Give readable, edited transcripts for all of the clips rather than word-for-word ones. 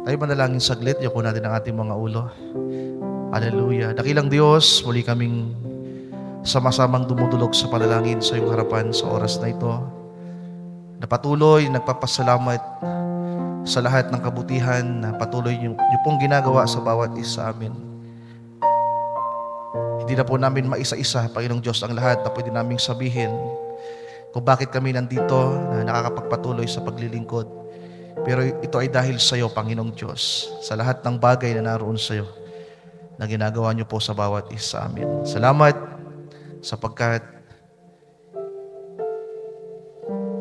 Tayo manalangin saglit, yuko natin ang ating mga ulo. Hallelujah. Dakilang Diyos, muli kaming sama-samang dumudulog sa panalangin sa iyong harapan sa oras na ito. Na patuloy nagpapasalamat sa lahat ng kabutihan na patuloy niyo pong ginagawa sa bawat isa amin. Hindi na po namin maisa-isa, Panginoong Diyos, ang lahat na pwede naming sabihin kung bakit kami nandito na nakakapagpatuloy sa paglilingkod. Pero ito ay dahil sa iyo, Panginoong Diyos, sa lahat ng bagay na naroon sa iyo na ginagawa niyo po sa bawat isa amin. Salamat sapagkat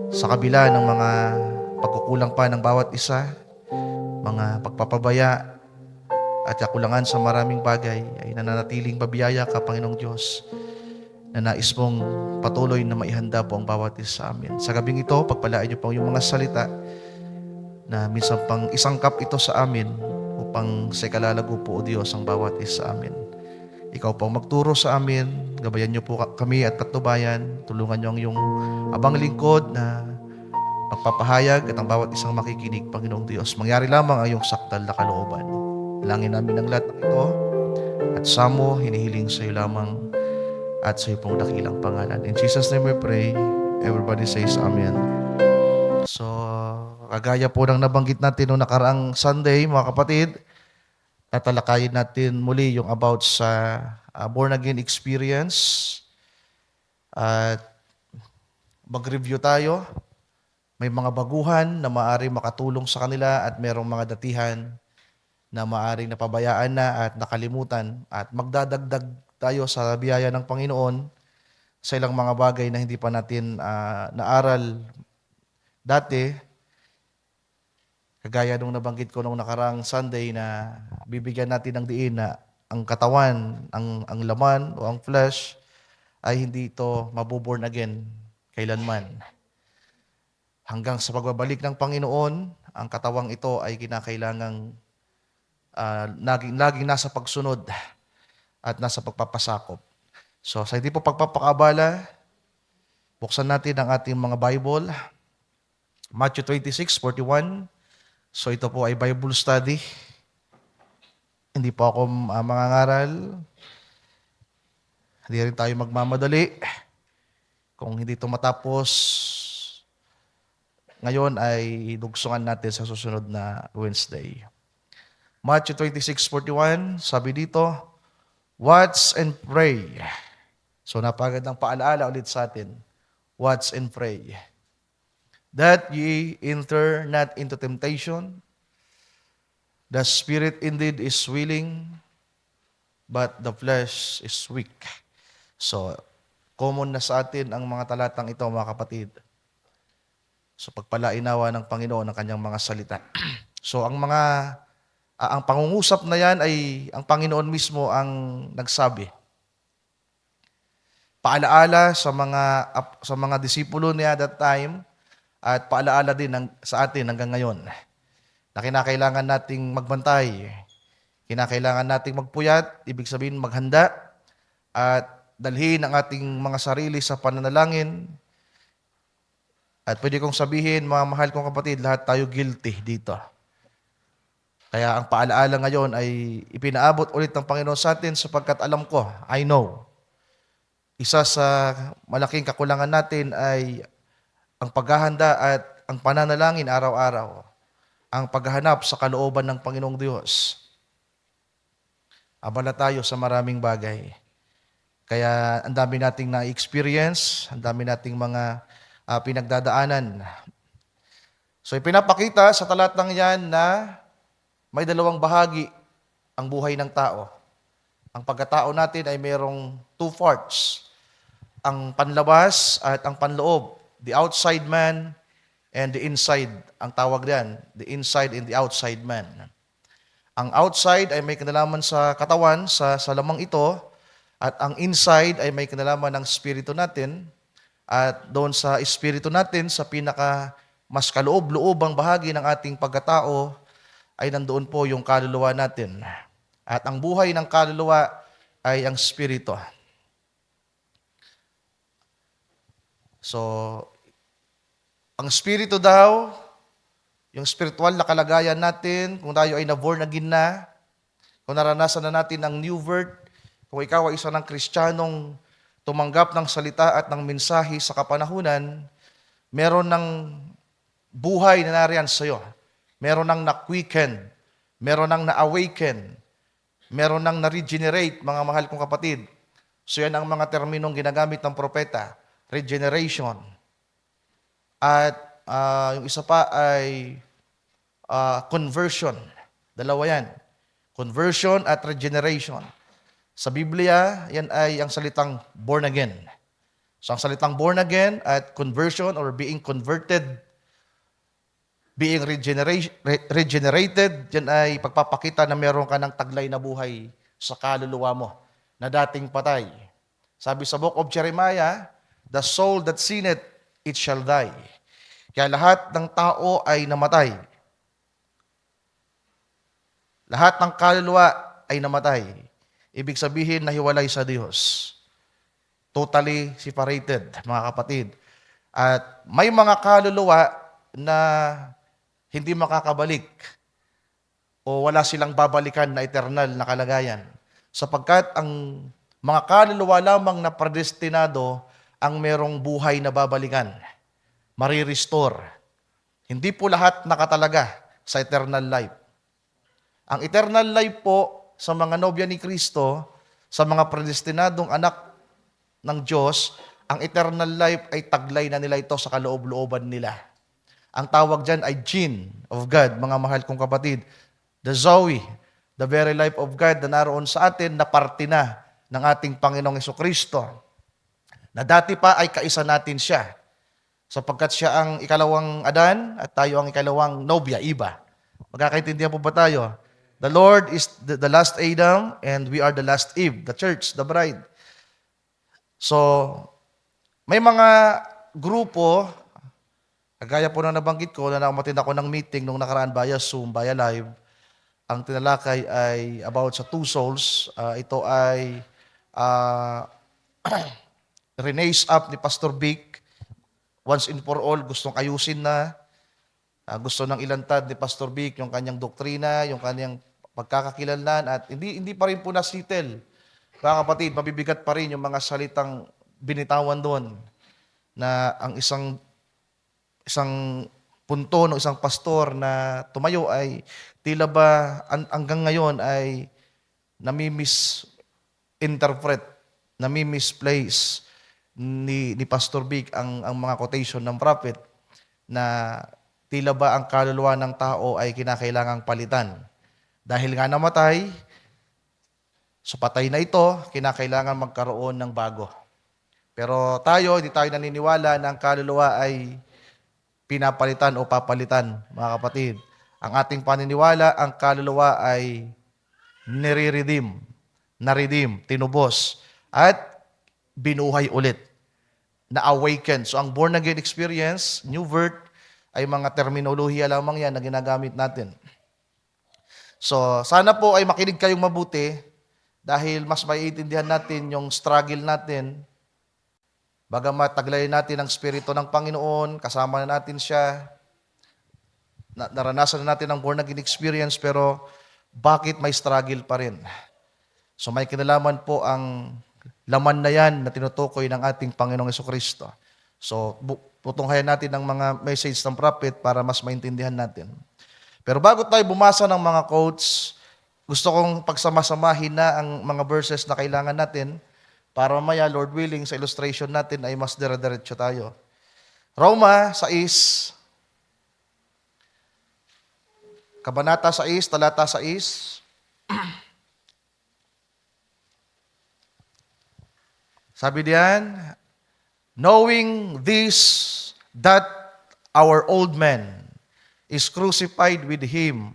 sa kabila ng mga pagkukulang pa ng bawat isa, mga pagpapabaya at kakulangan sa maraming bagay, ay nananatiling mabiyaya ka, Panginoong Diyos, na nais mong patuloy na maihanda po ang bawat isa sa amin. Sa gabing ito, pagpalain niyo po yung mga salita na minsan pang isangkap ito sa amin upang sa ikalalago po, O Diyos, ang bawat isa sa amin. Ikaw po ang magturo sa amin, gabayan niyo po kami at patnubayan, tulungan niyo ang iyong abang lingkod na magpapahayag at ang bawat isang makikinig, Panginoong Diyos. Mangyari lamang ang iyong sakdal na kalooban. Langin namin ang lahat ng ito at samo, hinihiling sa iyo lamang at sa iyo pong dakilang pangalan. In Jesus' name we pray. Everybody says Amen. So, kagaya po ng nabanggit natin noong nakaraang Sunday, mga kapatid, tatalakayin natin muli yung about sa born again experience at mag-review tayo. May mga baguhan na maaari makatulong sa kanila at merong mga datihan na maaaring napabayaan na at nakalimutan, at magdadagdag tayo sa biyaya ng Panginoon sa ilang mga bagay na hindi pa natin naaral dati. Kagaya nung nabanggit ko nung nakarang Sunday na bibigyan natin ng diin na ang katawan, ang laman o ang flesh ay hindi ito mabuborn again kailanman. Hanggang sa pagbabalik ng Panginoon, ang katawang ito ay kinakailangang laging nasa pagsunod at nasa pagpapasakop. So sa hindi po pagpapakabala, buksan natin ang ating mga Bible. Matthew 26:41. So ito po ay Bible study. Hindi po ako mangangaral. Hindi rin tayo magmamadali. Kung hindi ito matapos ngayon, ay dugsungan natin sa susunod na Wednesday. Matthew 26:41, sabi dito, watch and pray. So napagandang paalaala ulit sa atin. Watch and pray. That ye enter not into temptation. The spirit indeed is willing, but the flesh is weak. So, common na sa atin ang mga talatang ito, mga kapatid. So, pagpalainawa ng Panginoon ang kanyang mga salita. So, ang pangungusap na yan ay ang Panginoon mismo ang nagsabi. Paalaala sa mga disipulo niya that time at paalaala din sa atin hanggang ngayon na kinakailangan nating magbantay, kinakailangan nating magpuyat, ibig sabihin maghanda at dalhin ang ating mga sarili sa pananalangin. At pwede kong sabihin, mga mahal kong kapatid, lahat tayo guilty dito. Kaya ang paalaala ngayon ay ipinaabot ulit ng Panginoon sa atin sapagkat alam ko, I know, isa sa malaking kakulangan natin ay ang paghahanda at ang pananalangin araw-araw. Ang paghahanap sa kalooban ng Panginoong Diyos. Abala tayo sa maraming bagay. Kaya ang dami nating na-experience, ang dami nating mga pinagdadaanan. So ipinapakita sa talatang yan na may dalawang bahagi ang buhay ng tao. Ang pagkatao natin ay mayroong two parts. Ang panlabas at ang panloob. The outside man and the inside. Ang tawag diyan, the inside and the outside man. Ang outside ay may kinalaman sa katawan, sa lamang ito, at ang inside ay may kinalaman ng espiritu natin. At doon sa espiritu natin, sa pinaka mas kaloob-loobang bahagi ng ating pagkatao, ay nandoon po yung kaluluwa natin. At ang buhay ng kaluluwa ay ang espiritu. So, ang espiritu daw, yung spiritual na kalagayan natin, kung tayo ay na-born again na, kung naranasan na natin ang new birth, kung ikaw ay isa ng Kristiyanong tumanggap ng salita at ng mensahe sa kapanahunan, meron ng buhay na nariyan sa iyo. Meron ng na-quicken, meron ng na-awaken, meron ng na-regenerate, mga mahal kong kapatid. So yan ang mga terminong ginagamit ng propeta, regeneration. At yung isa pa ay conversion. Dalawa yan. Conversion at regeneration. Sa Biblia, yan ay ang salitang born again. So ang salitang born again at conversion or being converted, being regenerated, yan ay pagpapakita na meron ka ng taglay na buhay sa kaluluwa mo na dating patay. Sabi sa book of Jeremiah, the soul that sinneth, it shall die. Kaya lahat ng tao ay namatay. Lahat ng kaluluwa ay namatay. Ibig sabihin, nahiwalay sa Diyos. Totally separated, mga kapatid. At may mga kaluluwa na hindi makakabalik o wala silang babalikan na eternal na kalagayan. Sapagkat ang mga kaluluwa lamang na predestinado ang merong buhay na babalikan. Marirestore. Hindi po lahat nakatalaga sa eternal life. Ang eternal life po sa mga nobya ni Kristo, sa mga predestinadong anak ng Diyos, ang eternal life ay taglay na nila ito sa kaloob-looban nila. Ang tawag dyan ay gene of God, mga mahal kong kapatid. The Zoe, the very life of God na naroon sa atin, na parte na ng ating Panginoong Jesucristo. Na dati pa ay kaisa natin siya. Sapagkat siya ang ikalawang Adan at tayo ang ikalawang nobya, Iba. Magkakaintindihan po ba tayo? The Lord is the last Adam and we are the last Eve, the church, the bride. So, may mga grupo, kagaya po na nabanggit ko, na umattend ako ng meeting nung nakaraan via Zoom, via live. Ang tinalakay ay about sa two souls. Ito ay rinaise up ni Pastor Vic. Once and for all, gustong ayusin na. Gusto ng ilantad ni Pastor Vic yung kanyang doktrina, yung kanyang pagkakakilanlan, at hindi pa rin po nasitel. Mga kapatid, mabibigat pa rin yung mga salitang binitawan doon na ang isang punto ng isang pastor na tumayo ay tila ba hanggang ngayon ay nami-misinterpret, nami-misplace ni Pastor Vic ang mga quotation ng prophet na tila ba ang kaluluwa ng tao ay kinakailangang palitan. Dahil nga namatay, so patay na ito, kinakailangan magkaroon ng bago. Pero tayo, hindi tayo naniniwala na ang kaluluwa ay pinapalitan o papalitan, mga kapatid. Ang ating paniniwala, ang kaluluwa ay nire-redeem, na-redeem, tinubos, at binuhay ulit, na-awaken. So ang born-again experience, new birth, ay mga terminolohiya lamang yan na ginagamit natin. So sana po ay makinig kayong mabuti dahil mas maiintindihan natin yung struggle natin. Bagamat taglayin natin ang Espiritu ng Panginoon, kasama na natin siya, naranasan na natin ang born-again experience, pero bakit may struggle pa rin? So may kinalaman po ang laman na yan na tinutukoy ng ating Panginoong Jesucristo. So putunghayan natin ang mga message ng prophet para mas maintindihan natin. Pero bago tayo bumasa ng mga quotes, gusto kong pagsamasamahin na ang mga verses na kailangan natin para mamaya, Lord willing, sa illustration natin ay mas dire-diretso tayo. Roma 6, Kabanata 6, Talata 6. Sabi diyan, knowing this, that our old man is crucified with him,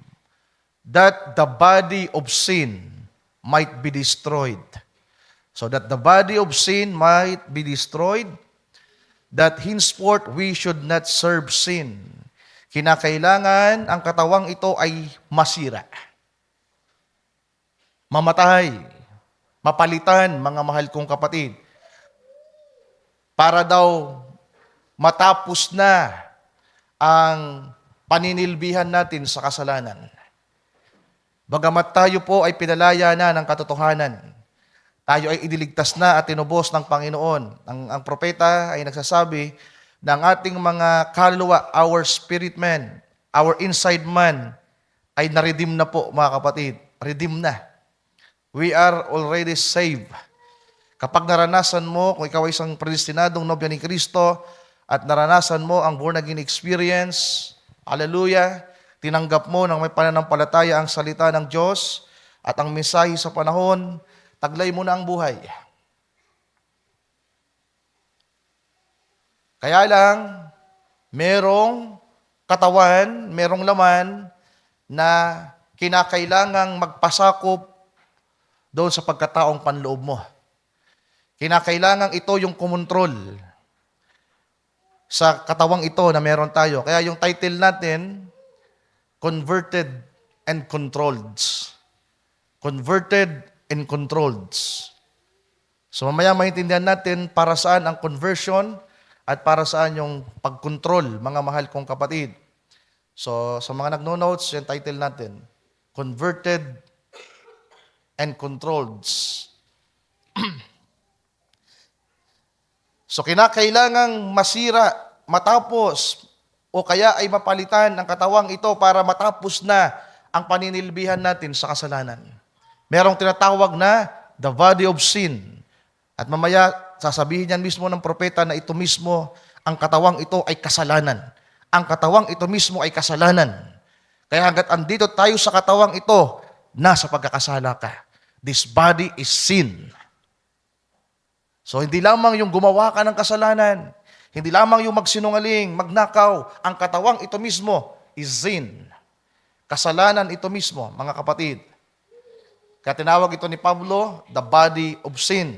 that the body of sin might be destroyed. So that the body of sin might be destroyed, that henceforth we should not serve sin. Kinakailangan ang katawang ito ay masira, mamatay, mapalitan, mga mahal kong kapatid, para daw matapos na ang paninilbihan natin sa kasalanan. Bagamat tayo po ay pinalaya na ng katotohanan, tayo ay iniligtas na at tinubos ng Panginoon. Ang propeta ay nagsasabi na ang ating mga kaluluwa, our spirit man, our inside man, ay na-redeem na po, mga kapatid. Redeem na. We are already saved. Kapag naranasan mo, kung ikaw ay isang predestinadong nobya ni Kristo, at naranasan mo ang born again experience, hallelujah, tinanggap mo ng may pananampalataya ang salita ng Diyos at ang mensahe sa panahon, taglay mo na ang buhay. Kaya lang, merong katawan, merong laman na kinakailangang magpasakop doon sa pagkataong panloob mo. Kinakailangang ito yung kumontrol sa katawang ito na meron tayo. Kaya yung title natin, Converted and Controlled. Converted and Controlled. So mamaya maintindihan natin para saan ang conversion at para saan yung pag-control, mga mahal kong kapatid. So sa mga nagno-notes, yung title natin, Converted and Controlled. So kinakailangang masira, matapos, o kaya ay mapalitan ang katawang ito para matapos na ang paninilbihan natin sa kasalanan. Merong tinatawag na the body of sin. At mamaya, sasabihin yan mismo ng propeta na ito mismo, ang katawang ito ay kasalanan. Ang katawang ito mismo ay kasalanan. Kaya hanggat andito tayo sa katawang ito, nasa pagkakasala ka. This body is sin. So hindi lamang yung gumawa ka ng kasalanan, hindi lamang yung magsinungaling, magnakaw, ang katawang ito mismo is sin. Kasalanan ito mismo, mga kapatid. Kaya tinawag ito ni Pablo, the body of sin.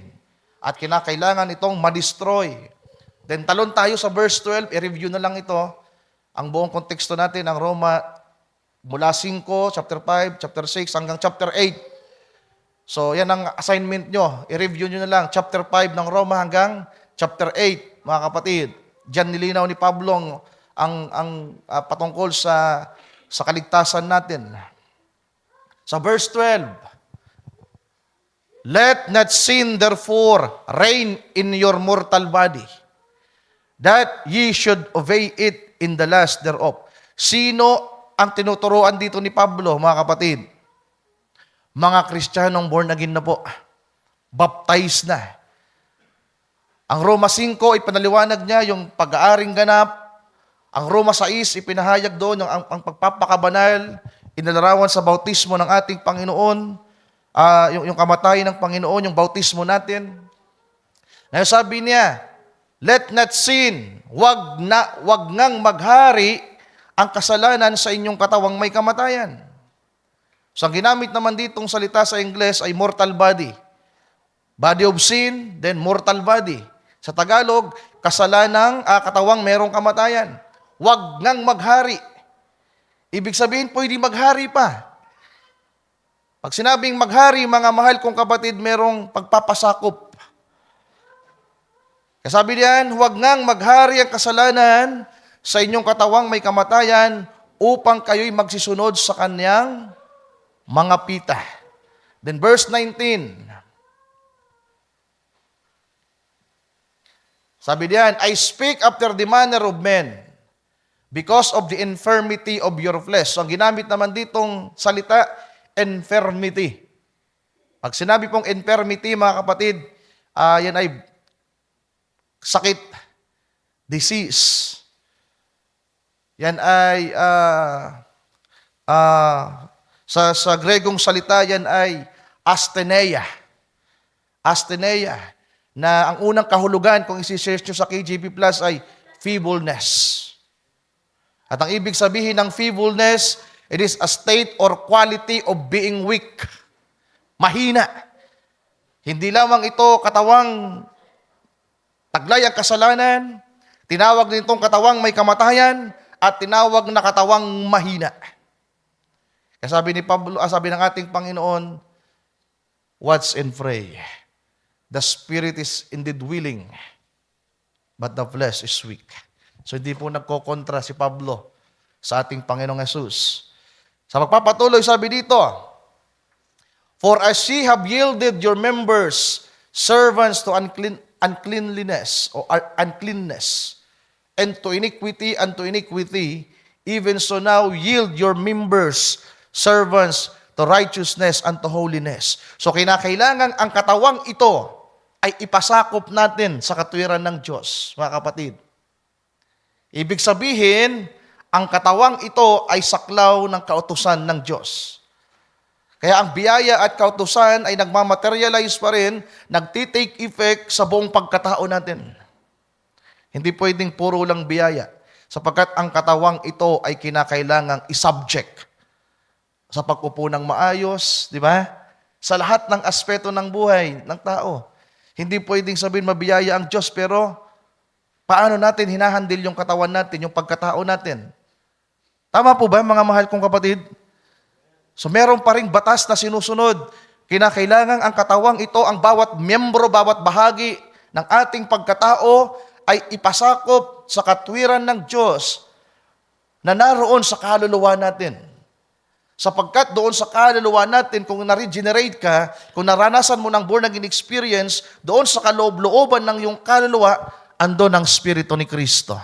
At kinakailangan itong ma-destroy. Then talon tayo sa verse 12, i-review na lang ito. Ang buong konteksto natin, ang Roma, mula 5, chapter 5, chapter 6, hanggang chapter 8. So, yan ang assignment nyo. I-review nyo na lang. Chapter 5 ng Roma hanggang chapter 8, mga kapatid. Diyan nilinaw ni Pablo ang patungkol sa kaligtasan natin. Sa verse 12, let not sin therefore reign in your mortal body, that ye should obey it in the lust thereof. Sino ang tinuturuan dito ni Pablo, mga kapatid? Mga Kristiyanong born again na po, baptized na. Ang Roma 5, ipinaliwanag niya yung pag-aaring ganap. Ang Roma 6, ipinahayag doon ang pagpapakabanal, inalarawan sa bautismo ng ating Panginoon, yung kamatayan ng Panginoon, yung bautismo natin. Ngayon sabi niya, let not sin, wag ngang maghari ang kasalanan sa inyong katawang may kamatayan. So, ang ginamit naman ditong salita sa Ingles ay mortal body. Body of sin, then mortal body. Sa Tagalog, kasalanang katawang merong kamatayan. Huwag ngang maghari. Ibig sabihin, pwede maghari pa. Pag sinabing maghari, mga mahal kong kapatid, merong pagpapasakop. Kasabi diyan, huwag ngang maghari ang kasalanan sa inyong katawang may kamatayan upang kayo'y magsisunod sa kanyang mga pita. Then verse 19. Sabi diyan, I speak after the manner of men because of the infirmity of your flesh. So ang ginamit naman ditong salita, infirmity. Pag sinabi pong infirmity, mga kapatid, yan ay sakit, disease. Yan ay sa Gregong salita, yan ay asthenia. Asthenia, na ang unang kahulugan, kung isi-search nyo sa KJV Plus, ay feebleness. At ang ibig sabihin ng feebleness, it is a state or quality of being weak. Mahina. Hindi lamang ito katawang taglay ang kasalanan, tinawag din itong katawang may kamatayan, at tinawag na katawang mahina. Kaya sabi ni Pablo, sabi ng ating Panginoon, watch and pray. The spirit is indeed willing, but the flesh is weak. So hindi po nagkokontra si Pablo sa ating Panginoong Hesus. Sa pagpapatuloy, sabi dito, for as ye have yielded your members servants to uncleanliness or uncleanness, and to iniquity, even so now yield your members servants to righteousness and to holiness. So kinakailangan ang katawang ito ay ipasakop natin sa katwiran ng Diyos, mga kapatid. Ibig sabihin, ang katawang ito ay saklaw ng kautusan ng Diyos. Kaya ang biyaya at kautusan ay nagmamaterialize pa rin, nagtitake effect sa buong pagkatao natin. Hindi pwedeng puro lang biyaya, sapagkat ang katawang ito ay kinakailangang isubject sa pag-upo ng maayos, di ba? Sa lahat ng aspeto ng buhay ng tao. Hindi pwedeng sabihin mabiyaya ang Diyos, pero paano natin hinahandle yung katawan natin, yung pagkatao natin? Tama po ba, mga mahal kong kapatid? So meron pa ring batas na sinusunod. Kinakailangan ang katawang ito, ang bawat miyembro, bawat bahagi ng ating pagkatao ay ipasakop sa katwiran ng Diyos na naroon sa kaluluwa natin. Sapagkat doon sa kaluluwa natin, kung na-regenerate ka, kung naranasan mo ng born-again experience, doon sa kaloob-looban ng iyong kaluluwa, andon ang Espiritu ni Kristo.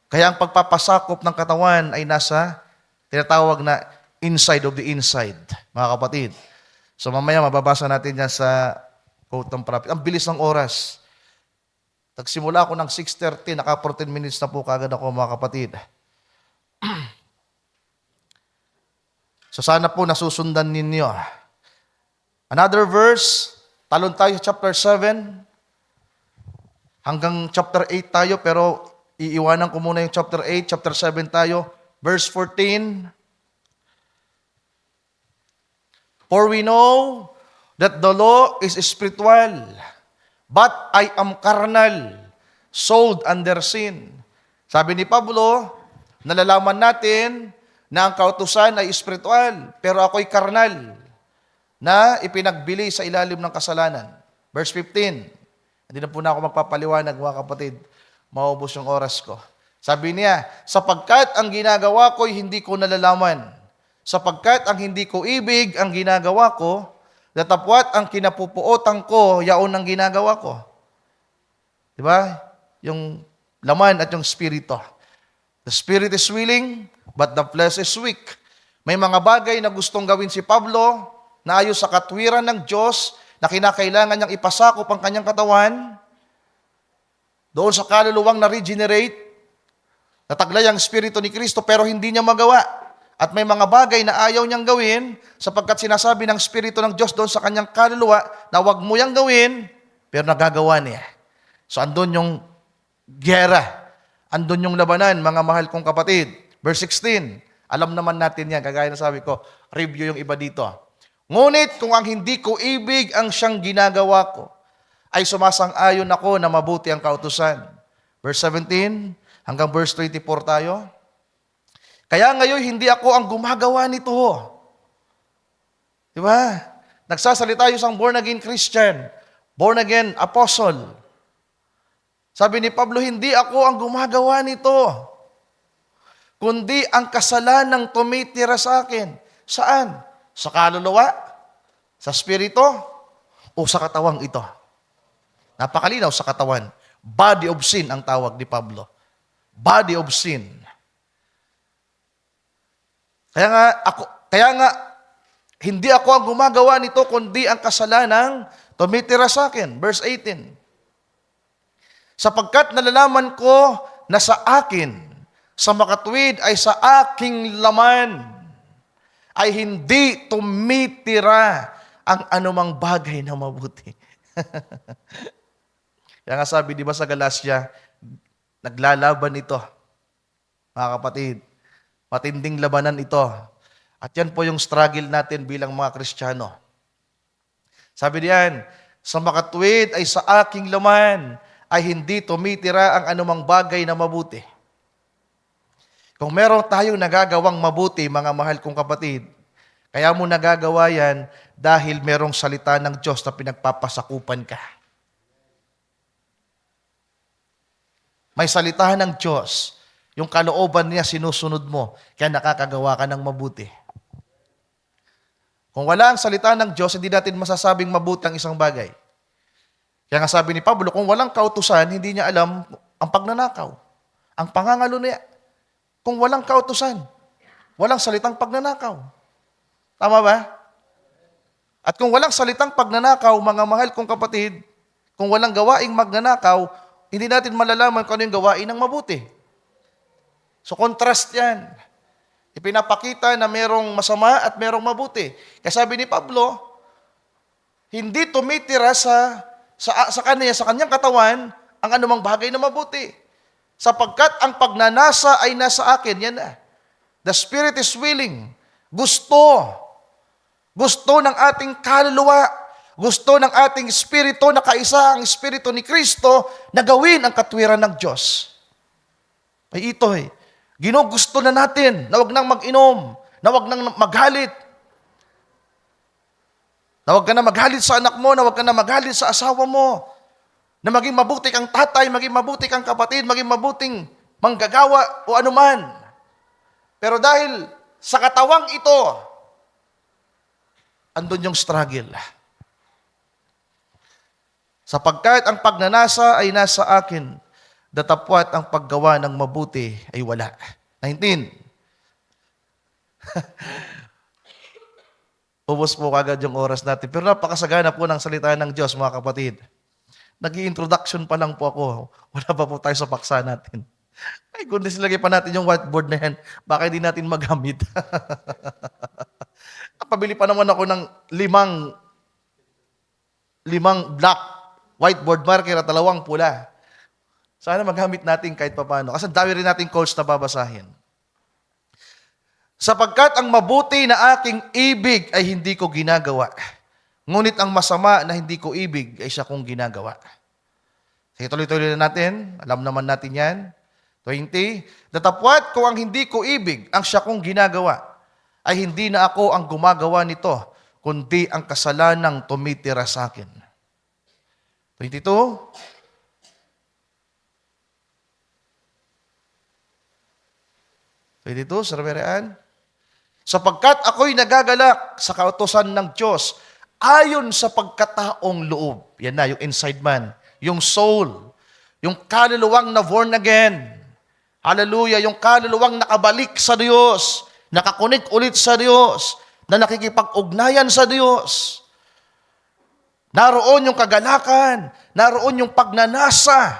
Kaya ang pagpapasakop ng katawan ay nasa tinatawag na inside of the inside, mga kapatid. So mamaya mababasa natin yan sa quote ng prophet. Ang bilis ng oras. Nagsimula ako ng 6:30, naka 14 minutes na po kagad ako, mga kapatid. So sana po nasusundan ninyo. Another verse, talon tayo chapter 7. Hanggang chapter 8 tayo, pero iiwanan ko muna yung chapter 8, chapter 7 tayo. Verse 14, for we know that the law is spiritual, but I am carnal, sold under sin. Sabi ni Pablo, nalalaman natin na ang kautusan ay spiritual, pero ako'y carnal, na ipinagbili sa ilalim ng kasalanan. Verse 15, hindi na po na ako magpapaliwanag, mga kapatid, maubos yung oras ko. Sabi niya, sapagkat ang ginagawa ko'y hindi ko nalalaman. Sapagkat ang hindi ko ibig ang ginagawa ko, datapwat ang kinapupuotan ko, yaon ang ginagawa ko. Diba? Yung laman at yung spirito. The spirit is willing, but the flesh is weak. May mga bagay na gustong gawin si Pablo, na ayon sa katwiran ng Diyos, na kinakailangan niyang ipasakop ang kanyang katawan, doon sa kaluluwang na-regenerate, nataglay ang Espiritu ni Kristo, pero hindi niya magawa. At may mga bagay na ayaw niyang gawin, sapagkat sinasabi ng Espiritu ng Diyos doon sa kanyang kaluluwa, na wag mo yang gawin, pero nagagawa niya. So andun yung giyera, andun yung labanan, mga mahal kong kapatid. Verse 16, alam naman natin yan, kagaya na sabi ko, review yung iba dito. Ngunit kung ang hindi ko ibig ang siyang ginagawa ko, ay sumasang-ayon ako na mabuti ang kautusan. Verse 17, hanggang verse 24 tayo. Kaya ngayon, hindi ako ang gumagawa nito. Di ba? Nagsasalita yung isang born-again Christian, born-again apostle. Sabi ni Pablo, hindi ako ang gumagawa nito, kundi ang kasalanang tumitira sa akin. Saan? Sa kaluluwa? Sa spirito? O sa katawang ito? Napakalinaw, sa katawan. Body of sin ang tawag ni Pablo. Body of sin. Kaya nga, hindi ako ang gumagawa nito, kundi ang kasalanang tumitira sa akin. Verse 18. Sapagkat nalalaman ko na sa akin, sa makatwid ay sa aking laman, ay hindi tumitira ang anumang bagay na mabuti. Kaya nga sabi, di ba sa Galatia, naglalaban ito. Mga kapatid, matinding labanan ito. At yan po yung struggle natin bilang mga Kristiyano. Sabi diyan, sa makatwid ay sa aking laman, ay hindi tumitira ang anumang bagay na mabuti. Kung meron tayong nagagawang mabuti, mga mahal kong kapatid, kaya mo nagagawa yan dahil merong salita ng Diyos na pinagpapasakupan ka. May salita ng Diyos Yung kalooban niya, sinusunod mo. Kaya nakakagawa ka ng mabuti. Kung wala ang salita ng Diyos, hindi natin masasabing mabuti ang isang bagay. Kaya nga sabi ni Pablo, kung walang kautusan, hindi niya alam ang pagnanakaw. Ang pangangalo niya. Kung walang kautusan, walang salitang pagnanakaw. Tama ba? At kung walang salitang pagnanakaw, mga mahal kong kapatid, kung walang gawaing magnanakaw, hindi natin malalaman kung ano yung gawain ng mabuti. So contrast yan. Ipinapakita na merong masama at merong mabuti. Kaya sabi ni Pablo, hindi tumitira sa kanyang katawan ang anumang bagay na mabuti. Sapagkat ang pagnanasa ay nasa akin, yan na. The Spirit is willing. Gusto ng ating kaluluwa, gusto ng ating espiritu na kaisa ang espiritu ni Kristo na gawin ang katwiran ng Diyos. Ay ito ginugusto na natin na wag nang mag-inom, na wag nang maghalit. Na wag ka na maghalit sa anak mo, na wag ka na maghalit sa asawa mo. Na maging mabuti kang tatay, maging mabuti kang kapatid, maging mabuting manggagawa o anuman. Pero dahil sa katawang ito, andun yung struggle. Sapagkat ang pagnanasa ay nasa akin, datapwat ang paggawa ng mabuti ay wala. 19. Ubos po kagad yung oras natin. Pero napakasagana po ng salita ng Diyos, mga kapatid. Nag-i-introduction pa lang po ako. Wala pa po tayo sa paksa natin. Ay, goodness, lagay pa natin yung whiteboard na yan. Baka hindi natin magamit. Pabili pa naman ako ng limang black whiteboard marker at 2 pula. Sana magamit natin kahit papaano. Kasi dami rin natin quotes na babasahin. Sapagkat ang mabuti na aking ibig ay hindi ko ginagawa. Ngunit ang masama na hindi ko ibig ay siya kong ginagawa. Sige, tuloy-tuloy na natin. Alam naman natin yan. 20. Datapwat ko ang hindi ko ibig, ang siya kong ginagawa, ay hindi na ako ang gumagawa nito, kundi ang kasalanang tumitira sa akin. 22. Sir Marian. Sapagkat ako'y nagagalak sa kautusan ng Diyos ayon sa pagkataong loob. Yan na, yung inside man, yung soul, yung kaluluwang na born again. Hallelujah, yung kaluluwang nakabalik sa Diyos, nakakunik ulit sa Diyos, na nakikipag-ugnayan sa Diyos. Naroon yung kagalakan, naroon yung pagnanasa.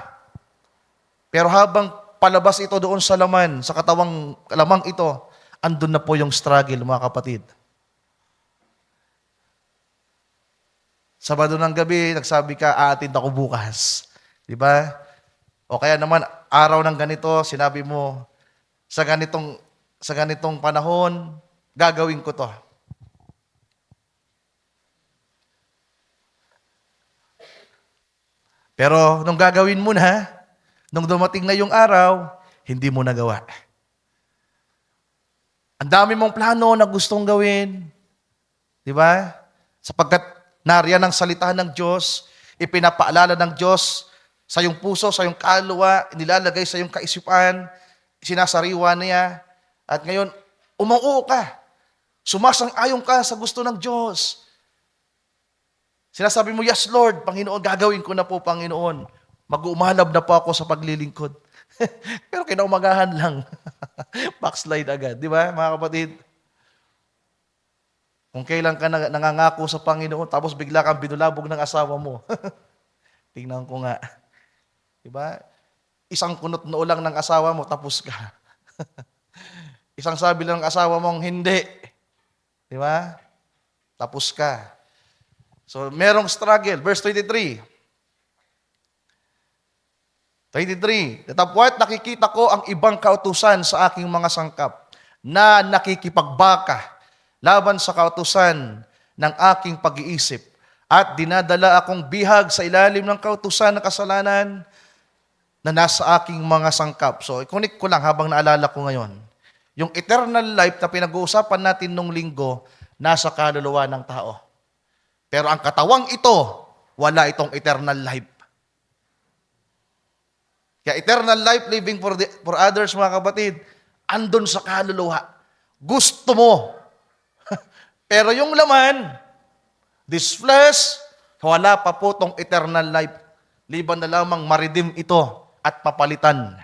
Pero habang palabas ito doon sa laman, sa katawang lamang ito, andun na po yung struggle, mga kapatid. Sabado ng gabi, nagsabi ka, aatid ako bukas. Di ba? O kaya naman, araw ng ganito, sinabi mo, sa ganitong panahon, gagawin ko to. Pero nung gagawin mo na, nung dumating na yung araw, hindi mo nagawa. Ang dami mong plano na gustong gawin. Di ba? Sapagkat nariyan ang salita ng Diyos, ipinapaalala ng Diyos sa iyong puso, sa iyong kaluluwa, nilalagay sa iyong kaisipan, sinasariwa niya, at ngayon, umuo ka. Sumasang-ayon ka sa gusto ng Diyos. Sinasabi mo, yes Lord, Panginoon, gagawin ko na po, Panginoon. Mag-umalab na po ako sa paglilingkod. Pero kinaumagahan lang. Backslide agad. Di ba, mga kapatid? Kung kailan ka nangangako sa Panginoon, tapos bigla kang binulabog ng asawa mo. Tingnan ko nga. Di ba? Isang kunot noo lang ng asawa mo, tapos ka. Isang sabi lang ng asawa mong hindi. Di ba? Tapos ka. So, merong struggle. Verse 23. 23. Datapwat nakikita ko ang ibang kautusan sa aking mga sangkap na nakikipagbaka laban sa kautusan ng aking pag-iisip at dinadala akong bihag sa ilalim ng kautusan ng kasalanan na nasa aking mga sangkap. So, ikunik ko lang habang naalala ko ngayon. Yung eternal life na pinag-uusapan natin nung linggo, nasa kaluluwa ng tao. Pero ang katawang ito, wala itong eternal life. Kaya eternal life living for others, mga kapatid, andun sa kaluluwa. Gusto mo. Pero yung laman, this flesh, wala pa po tong eternal life. Liban na lamang maridim ito at papalitan.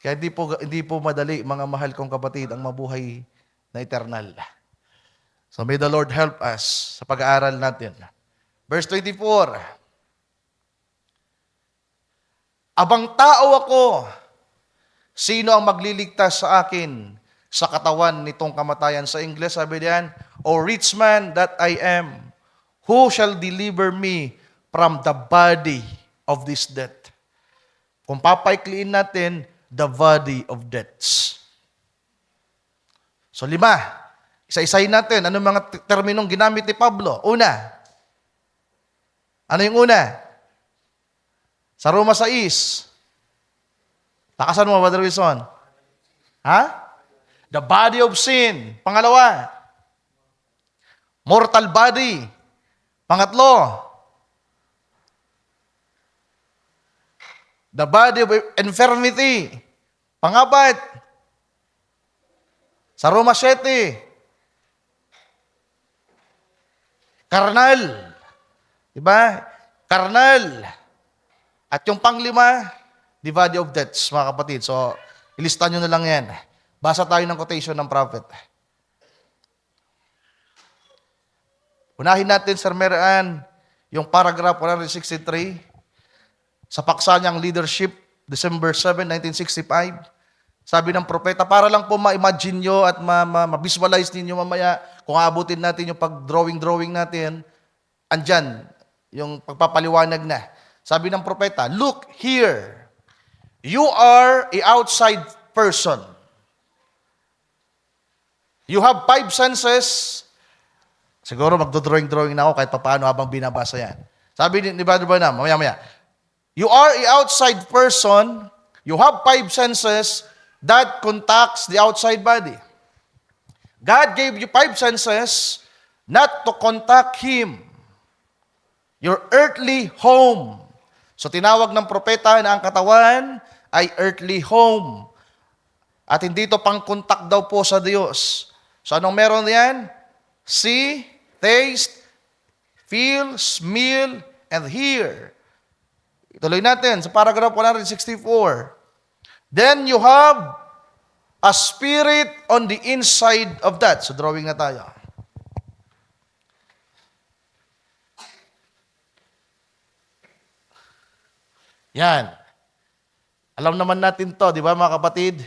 Kaya hindi po madali, mga mahal kong kapatid, ang mabuhay na eternal. So may the Lord help us sa pag-aaral natin. Verse 24. Abang tao ako, sino ang magliligtas sa akin sa katawan nitong kamatayan? Sa English, sabi diyan, O rich man that I am, who shall deliver me from the body of this death? Kung papaikliin natin, the body of deaths. So 5, isa-isahin natin. Anong mga terminong ginamit ni Pablo? Una. Ano yung una? Sa Roma 6. Takasan mo, Brother Wilson. Ha? The body of sin. Pangalawa. Mortal body. Pangatlo. The body of infirmity. Pangapat. Sa Roma 7. Karnal. Diba? Karnal. At yung panglima, the body of deaths, mga kapatid. So, ilista nyo na lang yan. Basa tayo ng quotation ng prophet. Unahin natin, Sir Meraan, yung paragraph 163 sa paksa niyang leadership, December 7, 1965. Sabi ng propeta, para lang po ma-imagine nyo at ma-visualize ninyo mamaya kung abutin natin yung pag-drawing natin, andyan, yung pagpapaliwanag na. Sabi ng propeta, look here, you are a outside person. You have 5 senses. Siguro magdodrawing na ako kahit paano habang binabasa yan. Sabi ni Brother Branham, mamaya. You are a outside person. You have 5 senses that contacts the outside body. God gave you 5 senses not to contact Him. Your earthly home. So tinawag ng propeta na ang katawan ay earthly home. At hindi ito pang-contact daw po sa Diyos. So anong meron yan? See, taste, feel, smell, and hear. Ituloy natin sa paragraph 164. Then you have a spirit on the inside of that. So drawing na tayo. Yan. Alam naman natin to, di ba mga kapatid?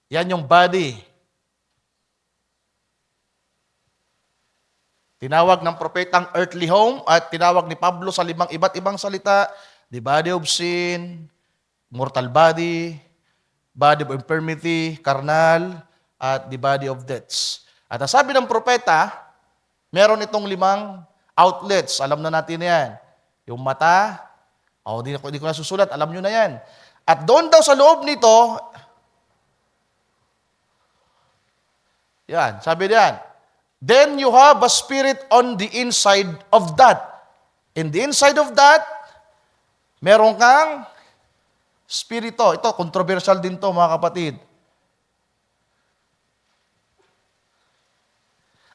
Yan yung body. Tinawag ng propetang earthly home at tinawag ni Pablo sa 5 iba't ibang salita, the body of sin, mortal body, body of infirmity, carnal, at the body of deaths. At ang sabi ng propeta, meron itong 5 outlets. Alam na natin yan. Yung mata, di ko nasusulat, alam nyo na yan. At doon daw sa loob nito, yan, sabi diyan, then you have a spirit on the inside of that. In the inside of that, meron kang spirito. Ito, controversial din to mga kapatid.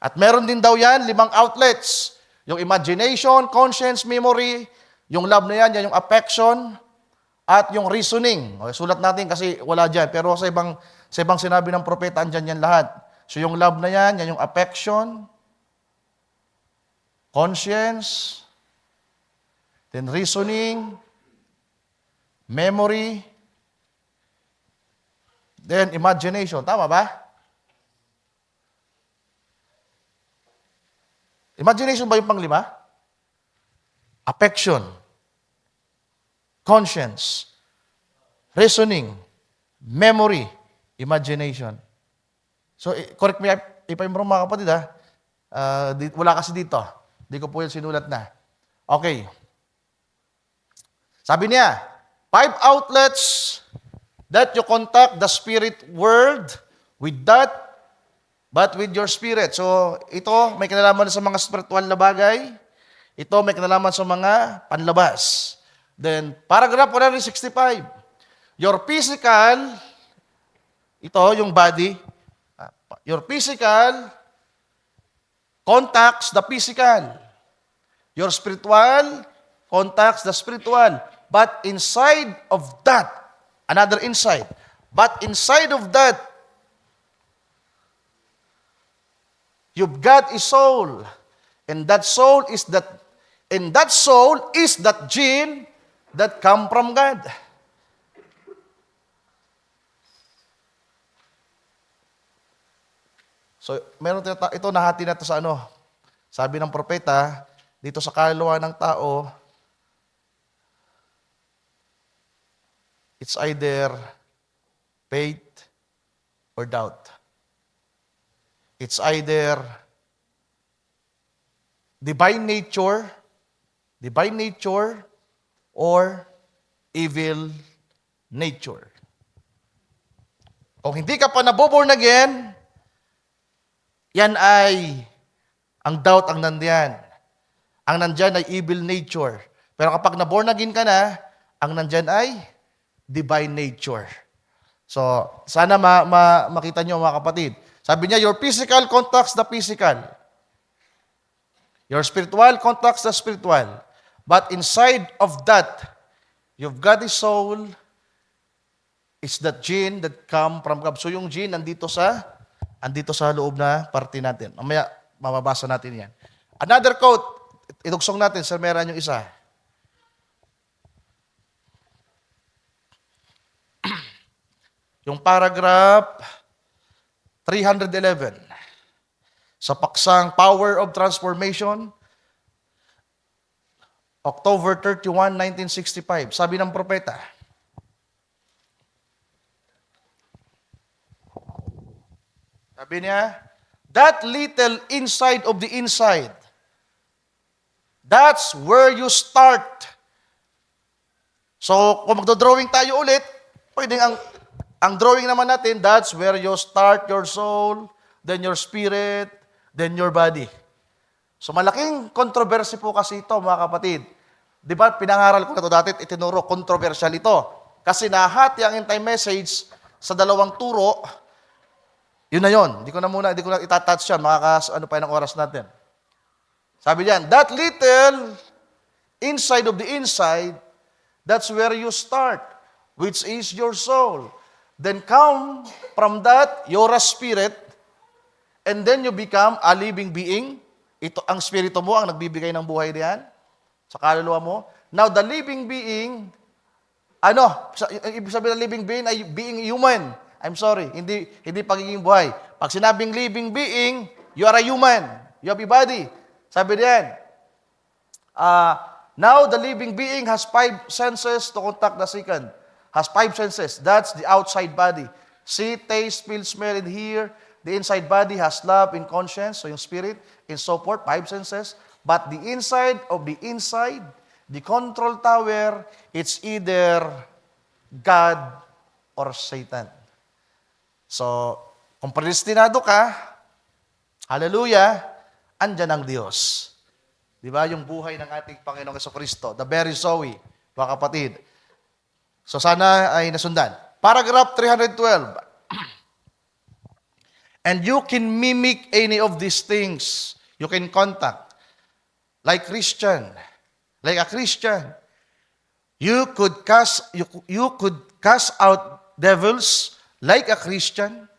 At meron din daw yan 5 outlets. Yung imagination, conscience, memory, yung love na yan yung affection, at yung reasoning. Okay, sulat natin kasi wala dyan. Pero sa ibang sinabi ng propeta, andyan yan lahat. So yung love na yan yung affection, conscience, then reasoning, memory, then imagination. Tama ba? Imagination ba yung pang-5? Affection, conscience, reasoning, memory, imagination. So, correct me if I'm wrong mga kapatid ha. Wala kasi dito. Hindi ko po yan sinulat na. Okay. Sabi niya, 5 outlets that you contact the spirit world with that, but with your spirit. So, ito, may kinalaman sa mga spiritual na bagay. Ito may kinalaman sa mga panlabas. Then, paragraph 165. Your physical, ito yung body, your physical contacts the physical. Your spiritual contacts the spiritual. But inside of that, another inside. But inside of that, you've got a soul. And that soul is that gene that come from God. So, meron ito nahati na ito sa ano. Sabi ng propeta, dito sa kaluluwa ng tao, it's either faith or doubt. It's either divine nature, or evil nature. Kung hindi ka pa naboborn again, yan ay ang doubt ang nandiyan. Ang nandyan ay evil nature. Pero kapag naborn again ka na, ang nandyan ay divine nature. So, sana makita nyo mga kapatid. Sabi niya, your physical contacts the physical. Your spiritual contacts the spiritual. But inside of that, you've got a soul, is that gene that come from God. So yung gene andito sa loob na parte natin. Mamaya, mababasa natin yan. Another quote, idugsong natin, Sir Meran yung isa. Yung paragraph 311. Sa paksang Power of Transformation, October 31, 1965. Sabi ng propeta, sabi niya, that little inside of the inside, that's where you start. So, kung magdo-drawing tayo ulit, pwedeng ang drawing naman natin, that's where you start your soul, then your spirit, then your body. So, malaking controversy po kasi ito, mga kapatid. Di ba, pinangaral ko na ito dati, itinuro, controversial ito. Kasi nahati ang entire message sa dalawang turo, yun na yun. Hindi ko na itatouch yan. Ano pa yun ang oras natin. Sabi diyan, that little inside of the inside, that's where you start, which is your soul. Then come from that, you're a spirit, and then you become a living being. Ito, ang spirito mo ang nagbibigay ng buhay diyan sa kaluluwa mo. Now, the living being, ibig sabihin ng living being ay being human. I'm sorry, hindi pagiging buhay. Pag sinabing living being, you are a human. You have a body. Sabi diyan, now the living being has 5 senses to contact the second. Has 5 senses. That's the outside body. See, taste, feel, smell, and hear. The inside body has love and conscience, so yung spirit, and so forth, 5 senses. But the inside of the inside, the control tower, it's either God or Satan. So, kung predestinado ka, hallelujah, andyan ang Diyos. Di ba? Yung buhay ng ating Panginoong Jesucristo, the very Zoe, mga kapatid. So, sana ay nasundan. Paragraph 312. And you can mimic any of these things. You can contact. Like a Christian. You could cast out devils like a Christian.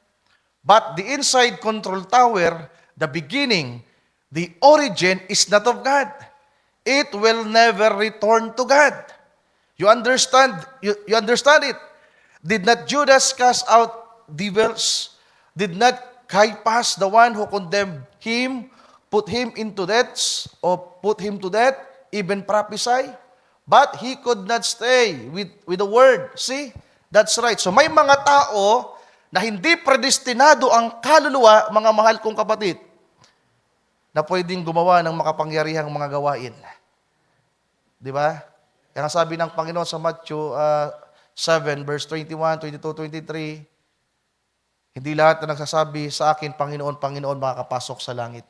But the inside control tower, the beginning, the origin is not of God. It will never return to God. You understand? You understand it? Did not Judas cast out devils? Did not Caiaphas, the one who condemned him, put him into death, or put him to death, even prophesy? But he could not stay with the word. See? That's right. So may mga tao na hindi predestinado ang kaluluwa, mga mahal kong kapatid, na pwedeng gumawa ng makapangyarihang mga gawain. Di ba? Kaya sabi ng Panginoon sa Matthew 7, verse 21, 22, 23, hindi lahat na nagsasabi sa akin, Panginoon, Panginoon, makakapasok sa langit.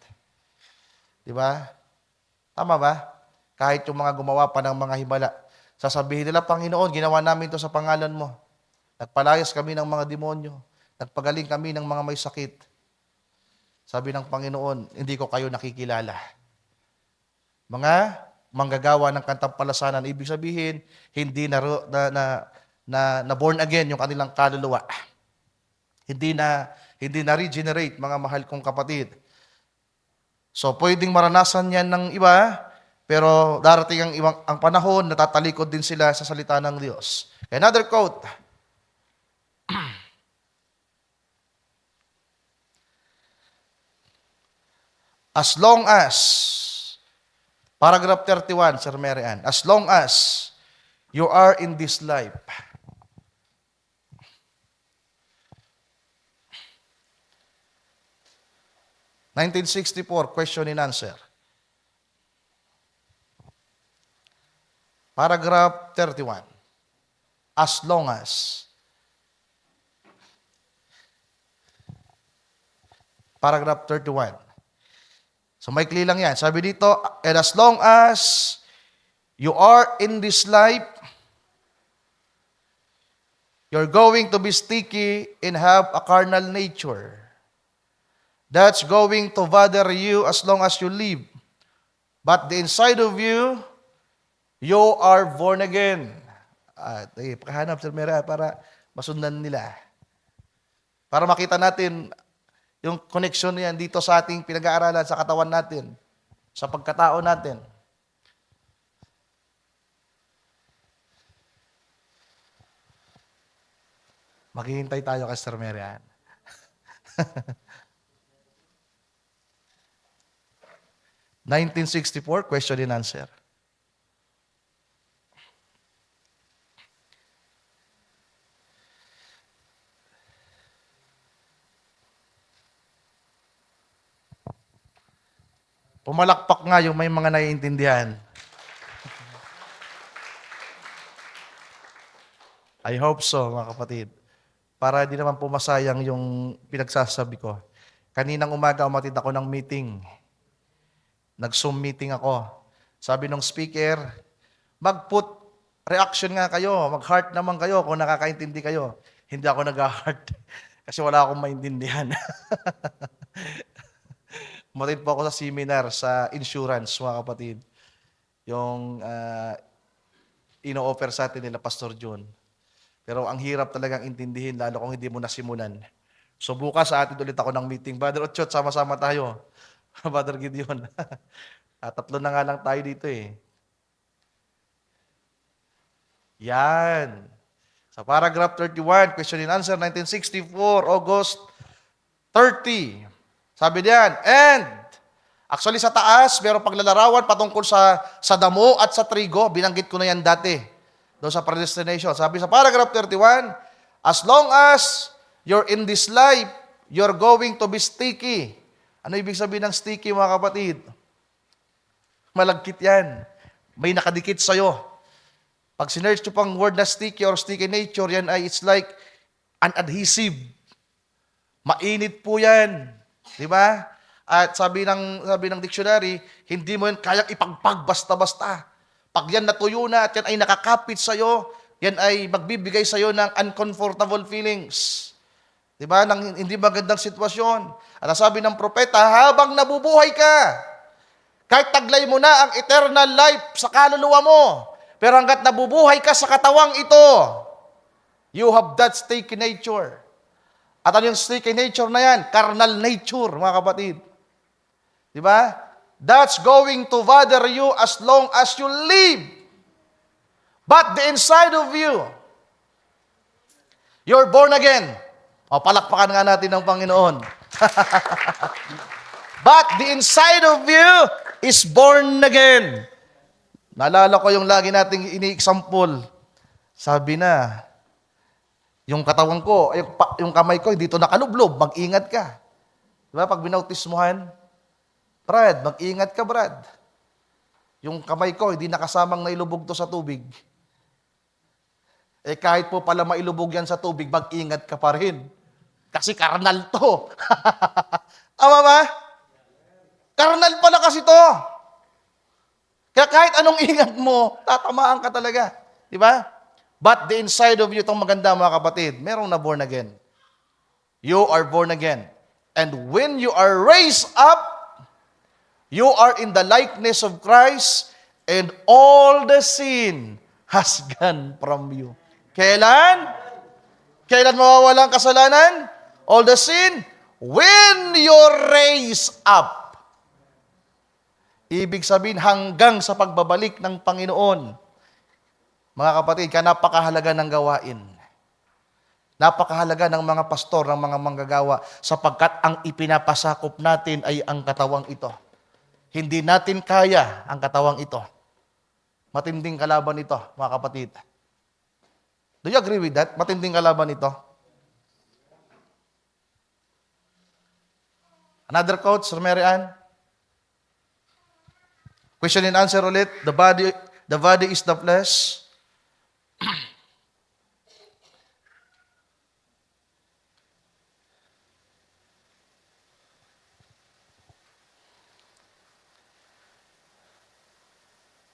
Di ba? Tama ba? Kahit yung mga gumawa pa ng mga himala. Sasabihin nila, Panginoon, ginawa namin ito sa pangalan mo. Nagpalayas kami ng mga demonyo. Nagpagaling kami ng mga may sakit. Sabi ng Panginoon, hindi ko kayo nakikilala. Mga manggagawa ng kantampalasanan, ibig sabihin, hindi na born again yung kanilang kaluluwa. Hindi na regenerate, mga mahal kong kapatid. So, pwedeng maranasan yan ng iba, pero darating ang panahon, natatalikod din sila sa salita ng Diyos. Another quote. As long as, paragraph 31, Sir Mary Ann, as long as you are in this life, (1964) question and answer. Paragraph 31. As long as. Paragraph 31. So maikli lang yan. Sabi dito, and as long as you are in this life, you're going to be sticky and have a carnal nature. That's going to bother you as long as you live. But the inside of you, you are born again. Pakahanap, Sir Mera, para masundan nila. Para makita natin yung connection niyan dito sa ating pinag-aaralan, sa katawan natin, sa pagkatao natin. Maghihintay tayo kay Sir Merian. (1964) question and answer. Pumalakpak nga yung may mga naiintindihan. I hope so, mga kapatid. Para di naman pumasayang yung pinagsasabi ko. Kaninang umaga, umatid ako ng meeting. Nag-Zoom meeting ako. Sabi ng speaker, mag-put reaction nga kayo, mag-heart naman kayo kung nakakaintindi kayo. Hindi ako nag-heart kasi wala akong maintindihan. Umatid po ako sa seminar sa insurance, mga kapatid. Yung ino-offer sa atin nila Pastor John. Pero ang hirap talagang intindihin, lalo kung hindi mo nasimulan. So bukas sa atin ulit ako ng meeting. Brother Ochot, sama-sama tayo. Brother Gideon. Tatlo na nga lang tayo dito eh. Yan. Sa paragraph 31, question and answer, 1964, August 30. Sabi diyan, and, actually sa taas, merong paglalarawan patungkol sa damo at sa trigo. Binanggit ko na yan dati. Doon sa predestination. Sabi sa paragraph 31, as long as you're in this life, you're going to be sticky. Ano ibig sabihin ng sticky, mga kapatid? Malagkit yan. May nakadikit sa'yo. Pag sinerch nyo pang word na sticky or sticky nature, yan ay it's like an adhesive. Mainit po yan. Di ba? At sabi ng dictionary, hindi mo yan kayang ipagpag basta-basta. Pag yan natuyo na at yan ay nakakapit sa'yo, yan ay magbibigay sa'yo ng uncomfortable feelings. Di ba? Ng hindi magandang sitwasyon. At sabi ng propeta, habang nabubuhay ka, kahit taglay mo na ang eternal life sa kaluluwa mo, pero hanggat nabubuhay ka sa katawang ito, you have that sticky nature. At ano yung sticky nature na yan? Carnal nature, mga kapatid. Di ba? That's going to bother you as long as you live. But the inside of you, you're born again. O, palakpakan nga natin ng Panginoon. But the inside of you is born again. Naalala ko yung lagi nating ini-example. Sabi na, yung katawan ko, yung kamay ko, dito nakalublob, mag-ingat ka. Diba? Pag binautismuhan, Brad, mag-ingat ka, Brad. Yung kamay ko, hindi nakasamang nailubog to sa tubig. Eh kahit po pala mailubog yan sa tubig, mag-ingat ka pa rin. Kasi karnal to. Tama ba? Karnal pala kasi to. Kaya kahit anong ingat mo, tatamaan ka talaga. Di ba? But the inside of you, itong maganda mga kapatid, merong na born again. You are born again. And when you are raised up, you are in the likeness of Christ, and all the sin has gone from you. Kailan? Kailan mawawala ang kasalanan? All the sin? When you're raised up. Ibig sabihin, hanggang sa pagbabalik ng Panginoon. Mga kapatid, kaya napakahalaga ng gawain. Napakahalaga ng mga pastor, ng mga manggagawa, sapagkat ang ipinapasakop natin ay ang katawang ito. Hindi natin kaya ang katawang ito. Matinding kalaban ito, mga kapatid. Do you agree with that? Matinding kalaban ito. Another quote, Sir Mary Ann? Question and answer ulit. The body is the flesh.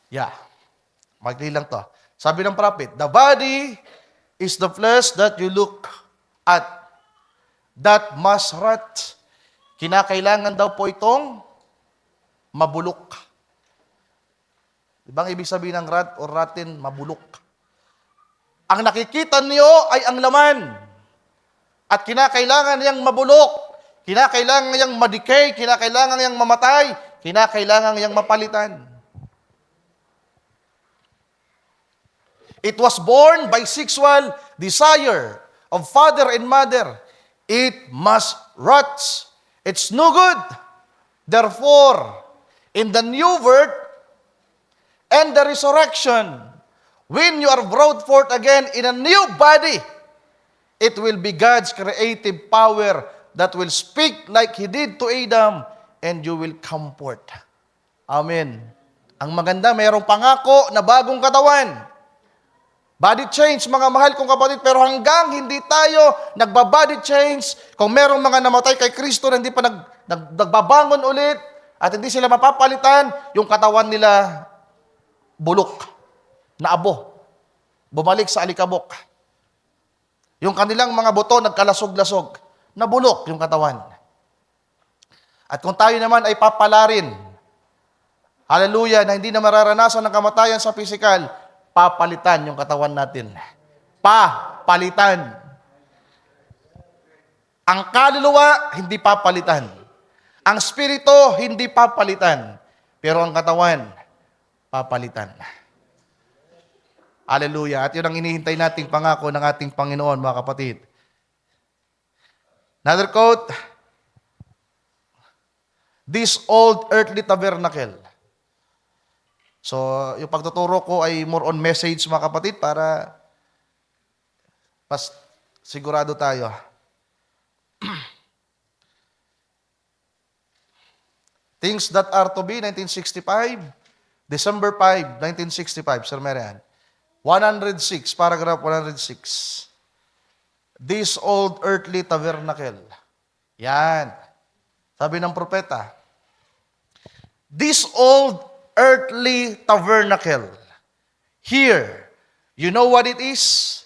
Yeah. Magli lang to. Sabi ng prophet, the body is the flesh that you look at, that must rot. Kinakailangan daw po itong mabulok. Ibang ibig sabihin ng rot or rotten, mabulok. Ang nakikita niyo ay ang laman. At kinakailangan niyang mabulok. Kinakailangan niyang madikay. Kinakailangan niyang mamatay. Kinakailangan niyang mapalitan. It was born by sexual desire of father and mother. It must rot. It's no good. Therefore, in the new birth and the resurrection, when you are brought forth again in a new body, it will be God's creative power that will speak like He did to Adam, and you will come forth. Amen. Ang maganda, mayroong pangako na bagong katawan. Body change, mga mahal kong kapatid, pero hanggang hindi tayo nagbabody change, kung merong mga namatay kay Kristo na hindi pa nagbabangon ulit, at hindi sila mapapalitan, yung katawan nila bulok, naabo, bumalik sa alikabok. Yung kanilang mga buto nagkalasog-lasog, nabulok yung katawan. At kung tayo naman ay papalarin, hallelujah, na hindi na mararanasan ng kamatayan sa pisikal, papalitan yung katawan natin. Papalitan. Ang kaluluwa, hindi papalitan. Ang spirito, hindi papalitan. Pero ang katawan, papalitan. Hallelujah. At yun ang inihintay nating pangako ng ating Panginoon, mga kapatid. Another quote, this old earthly tabernacle. So, yung pagtuturo ko ay more on message, mga kapatid, para mas sigurado tayo. Things that are to be, 1965, December 5, 1965, Sir Marian. 106, paragraph 106. This old earthly tabernacle. Yan. Sabi ng propeta, this old earthly tabernacle. Here, you know what it is?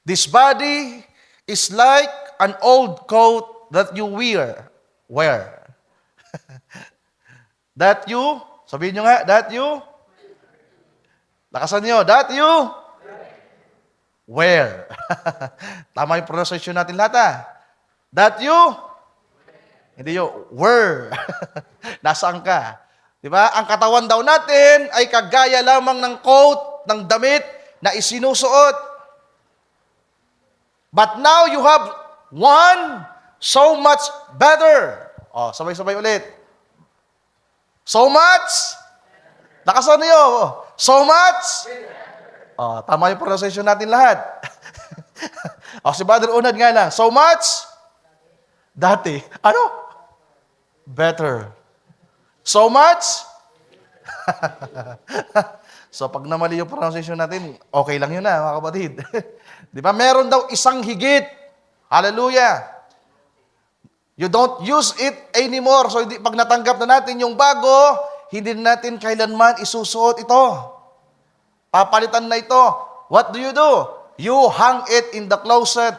This body is like an old coat that you wear. That you, sabihin nyo nga, that you, lakasan nyo, that you wear. Tama yung pronunciation natin lahat, ha? That you, hindi yung wear. Nasaan ka? Diba? Ang katawan daw natin ay kagaya lamang ng coat, ng damit na isinusuot. But now you have one so much better. Oh, sabay-sabay ulit. So much? Lakasan niyo. So much? Oh, tama yung pronunciation natin lahat. Oh, si Brother Unad nga lang. So much? Dati. Ano? Better. So much? So, pag namali yung pronunciation natin, okay lang yun na, mga kapatid. Di ba? Meron daw isang higit. Hallelujah. You don't use it anymore. So, pag natanggap na natin yung bago, hindi natin kailanman isusuot ito. Papalitan na ito. What do? You hang it in the closet.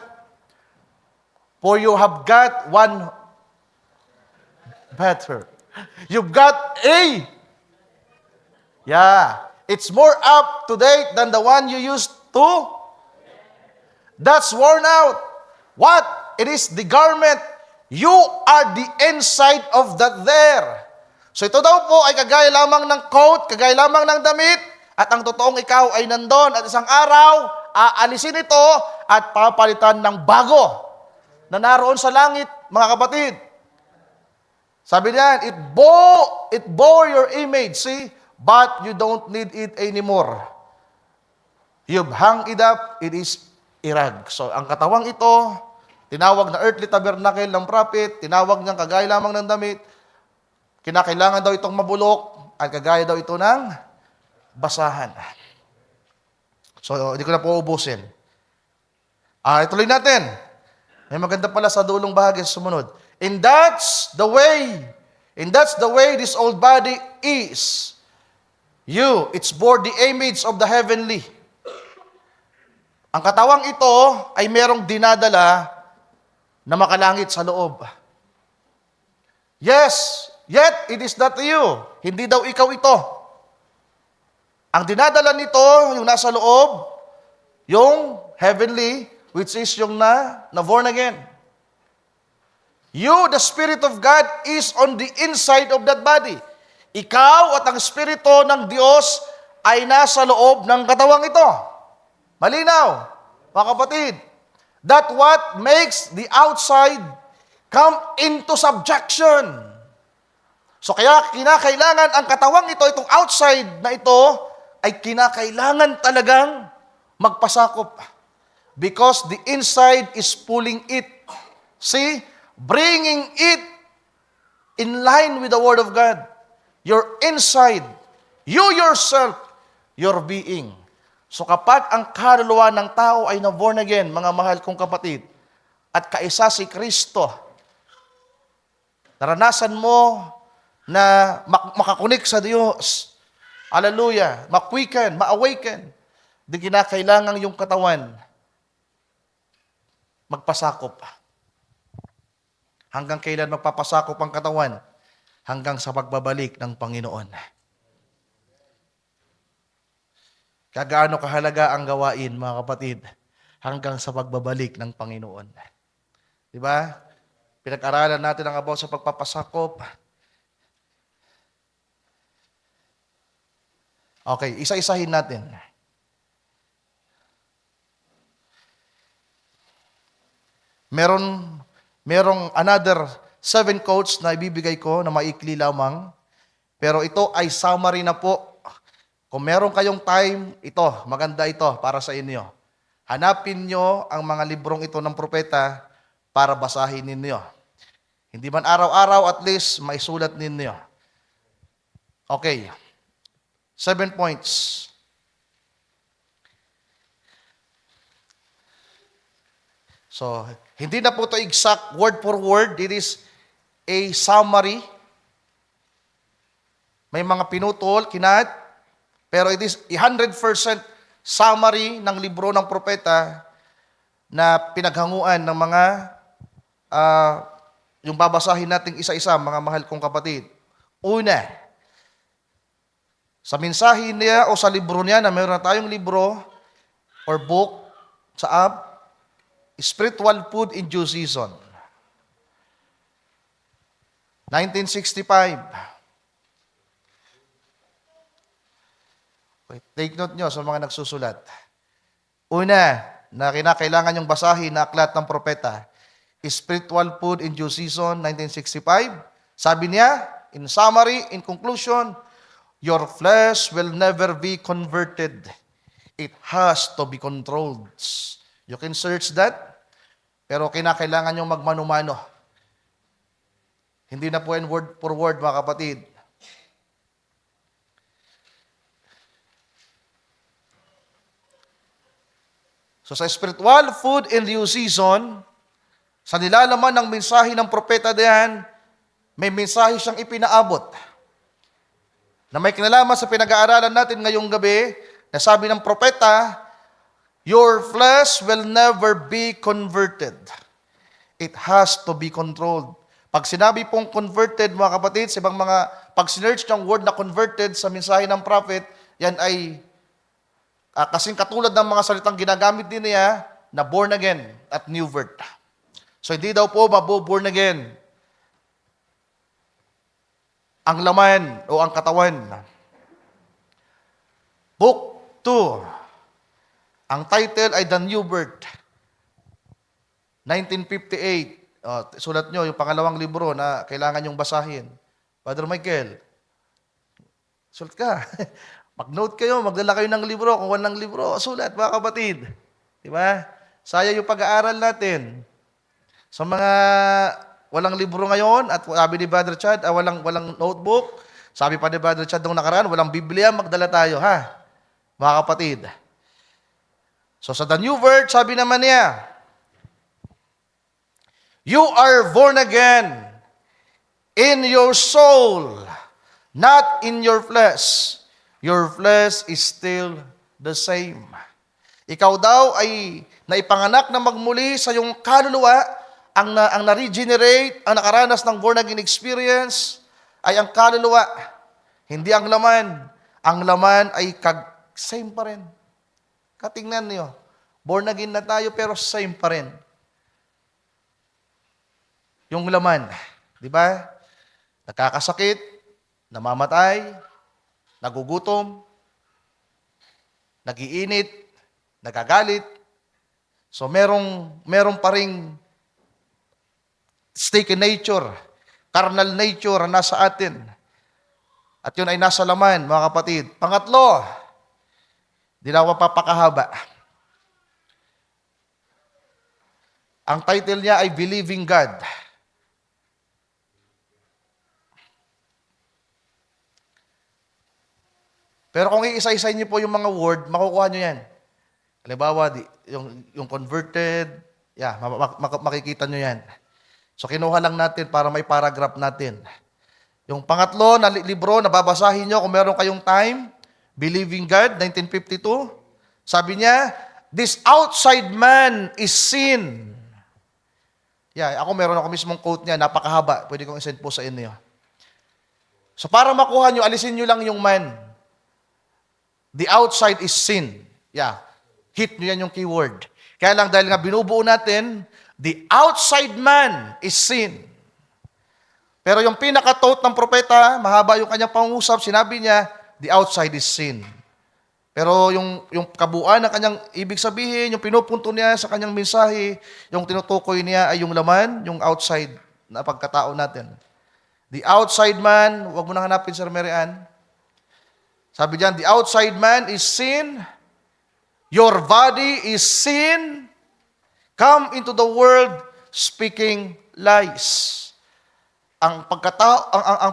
For you have got one better. You've got a, it's more up to date than the one you used to. That's worn out. What? It is the garment. You are the inside of that there. So ito daw po ay kagaya lamang ng coat, kagaya lamang ng damit, at ang totoong ikaw ay nandun, at isang araw, aalisin ito at papalitan ng bago na naroon sa langit, mga kapatid. Sabi niyan, it bore your image, see, but you don't need it anymore. You've hung it up, it is irag. So ang katawang ito, tinawag na earthly tabernacle ng prophet, tinawag niyang kagaya lamang ng damit, kinakailangan daw itong mabulok, at kagaya daw ito ng basahan. So, hindi ko na po ubusin. Ituloy natin. May maganda pala sa dulong bahagi sa sumunod. And that's the way this old body is. It's bore the image of the heavenly. Ang katawang ito ay merong dinadala na makalangit sa loob. Yes, yet it is not you. Hindi daw ikaw ito. Ang dinadala nito, yung nasa loob, yung heavenly, which is yung na born again. You, the Spirit of God, is on the inside of that body. Ikaw at ang Espiritu ng Diyos ay nasa loob ng katawang ito. Malinaw, mga kapatid. That what makes the outside come into subjection. So kaya kinakailangan ang katawang ito, itong outside na ito, ay kinakailangan talagang magpasakop. Because the inside is pulling it. See? Bringing it in line with the Word of God. Your inside, you yourself, your being. So kapag ang kaluluwa ng tao ay na-born again, mga mahal kong kapatid, at kaisa si Kristo, naranasan mo na makakunik sa Diyos. Hallelujah. Ma-quicken, ma-awaken. Di kinakailangan yung katawan magpasakop. Hanggang kailan magpapasakop ang katawan? Hanggang sa pagbabalik ng Panginoon. Kagaano kahalaga ang gawain, mga kapatid, hanggang sa pagbabalik ng Panginoon. Di ba? Pinag-aralan natin ang about sa pagpapasakop. Okay, isa-isahin natin. Merong another 7 quotes na ibibigay ko na maikli lamang. Pero ito ay summary na po. Kung meron kayong time, ito, maganda ito para sa inyo. Hanapin nyo ang mga librong ito ng propeta para basahin ninyo. Hindi man araw-araw, at least maisulat ninyo. Okay. 7 points. So, hindi na po ito exact word for word. It is a summary. May mga pinutol, kinat, pero it is 100% summary ng libro ng propeta na pinaghanguan ng mga yung babasahin nating isa-isa, mga mahal kong kapatid. Una, sa mensahe niya o sa libro niya na meron na tayong libro or book sa app, Spiritual Food in Due Season. 1965. Take note nyo sa mga nagsusulat. Una, na kinakailangan yung basahin na aklat ng propeta, Spiritual Food in Due Season, 1965. Sabi niya, in summary, in conclusion, your flesh will never be converted. It has to be controlled. You can search that, pero kinakailangan yung magmano-mano. Hindi na po yan word for word, mga kapatid. So sa spiritual food in due season, sa nilalaman ng mensahe ng propeta diyan, may mensahe siyang ipinaabot. na may kinalaman sa pinag-aaralan natin ngayong gabi, na sabi ng propeta, your flesh will never be converted. It has to be controlled. Pag sinabi pong converted, mga kapatid, sa ibang mga, pag sinerch yung word na converted sa mensahe ng prophet, yan ay kasing katulad ng mga salitang ginagamit din niya na born again at new birth. So hindi daw po mabo-born again ang laman o ang katawan. Book 2. Ang title ay The New Birth. 1958. Sulat nyo yung pangalawang libro na kailangan yung basahin. Father Michael, sulat ka. Mag-note kayo, magdala kayo ng libro. Kung walang libro, sulat, mga kapatid. Diba? Sayang yung pag-aaral natin. Sa mga walang libro ngayon, at sabi ni Brother Chad, walang notebook, sabi pa ni Brother Chad nung nakaraan, walang Biblia, magdala tayo, ha? Mga kapatid. So sa The New Birth, sabi naman niya, you are born again in your soul, not in your flesh. Your flesh is still the same. Ikaw daw ay naipanganak na magmuli sa iyong kaluluwa. Ang na-regenerate, ang nakaranas ng born-again experience, ay ang kaluluwa, hindi ang laman. Ang laman ay same pa rin. Katingnan niyo, born-again na tayo pero same pa rin. Yung laman, di ba? Nakakasakit, namamatay, nagugutom, nagiinit, nagagalit. So merong pa ring stake in nature, carnal nature na nasa atin. At yun ay nasa laman, mga kapatid. Pangatlo, di na ako mapapakahaba. Ang title niya ay Believing God. Pero kung iisa-isa niyo po yung mga word, makukuha niyo yan. Halimbawa, yung converted, makikita niyo yan. So kinuha lang natin para may paragraph natin. Yung pangatlo na libro na babasahin nyo kung meron kayong time, Believing God, 1952. Sabi niya, this outside man is sin. Meron ako mismong quote niya, napakahaba. Pwede kong isend po sa inyo. So para makuha nyo, alisin nyo lang yung man. The outside is sin. Hit nyo yan yung keyword. Kaya lang dahil nga binubuo natin, the outside man is sin. Pero yung pinaka-thought ng propeta, mahaba yung kanyang pangungusap, sinabi niya, the outside is sin. Pero yung kabuuan ng kanyang ibig sabihin, yung pinupunto niya sa kanyang mensahe, yung tinutukoy niya ay yung laman, yung outside na pagkatao natin. The outside man, huwag mo na hanapin, Sir Mary Ann. Sabi diyan, the outside man is sin, your body is sin, come into the world speaking lies. Ang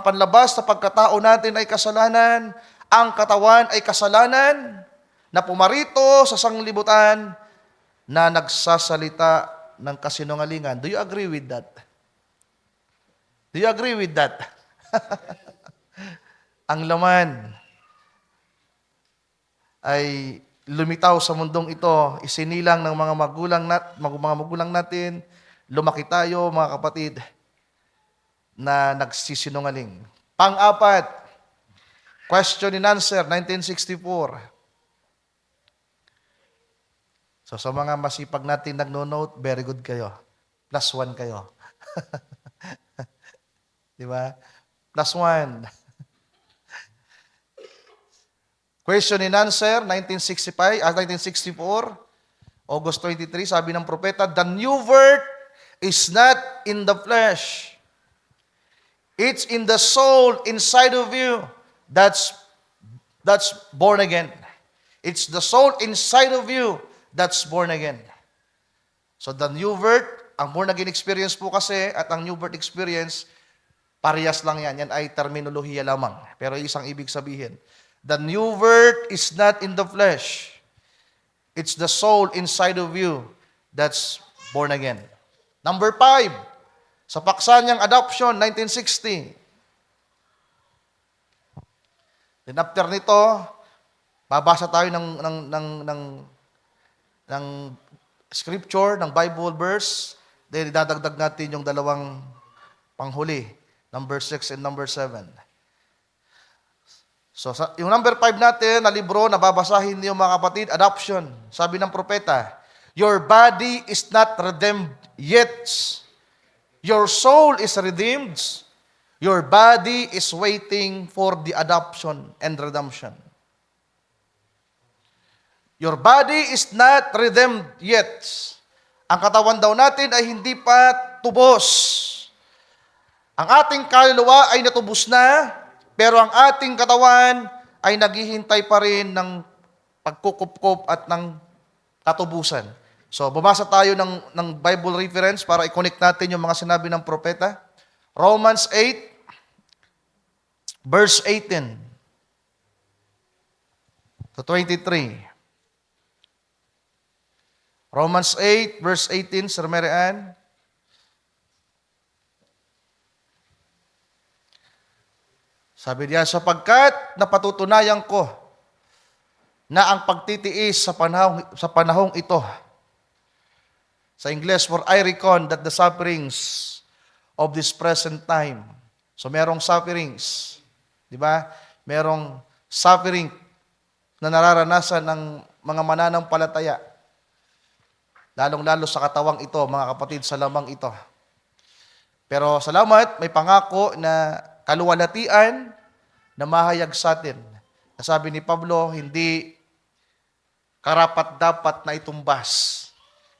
panlabas na pagkatao natin ay kasalanan, ang katawan ay kasalanan na pumarito sa sanglibutan na nagsasalita ng kasinungalingan. Do you agree with that? Do you agree with that? Ang laman ay lumitaw sa mundong ito, isinilang ng mga magulang natin, lumaki tayo, mga kapatid, na nagsisinungaling. Pang-apat, question and answer, 1964. So sa mga masipag natin nagno-note, very good kayo. +1 kayo. Di ba? +1. Question and answer, 1964, August 23, sabi ng propeta, the new birth is not in the flesh. It's in the soul inside of you. That's born again. It's the soul inside of you that's born again. So the new birth, ang born again experience po kasi at ang new birth experience, parehas lang yan. Yan ay terminolohiya lamang. Pero isang ibig sabihin. The new birth is not in the flesh. It's the soul inside of you that's born again. Number 5, sa paksa niyang adoption, 1960. Then after nito, babasa tayo ng scripture, ng Bible verse. Then idadagdag natin yung dalawang panghuli, number 6 and number 7. So, yung number 5 natin na libro na babasahin niyo mga kapatid, adoption. Sabi ng propeta, your body is not redeemed yet. Your soul is redeemed. Your body is waiting for the adoption and redemption. Your body is not redeemed yet. Ang katawan daw natin ay hindi pa tubos. Ang ating kaluluwa ay natubos na, pero ang ating katawan ay naghihintay pa rin ng pagkukupkop at ng katubusan. So, bumasa tayo ng Bible reference para i-connect natin yung mga sinabi ng propeta. Romans 8, verse 18 to 23. Romans 8, verse 18, Sir Mary Ann. Sabi niya, sapagkat napatutunayan ko na ang pagtitiis sa panahong ito, sa English, for I reckon that the sufferings of this present time. So merong sufferings, di ba? Merong suffering na nararanasan ng mga mananampalataya. Lalong-lalo sa katawang ito, mga kapatid, sa lamang ito. Pero salamat, may pangako na kaluwalhatian na mahayag sa atin. Nasabi ni Pablo, hindi karapat-dapat na itumbas.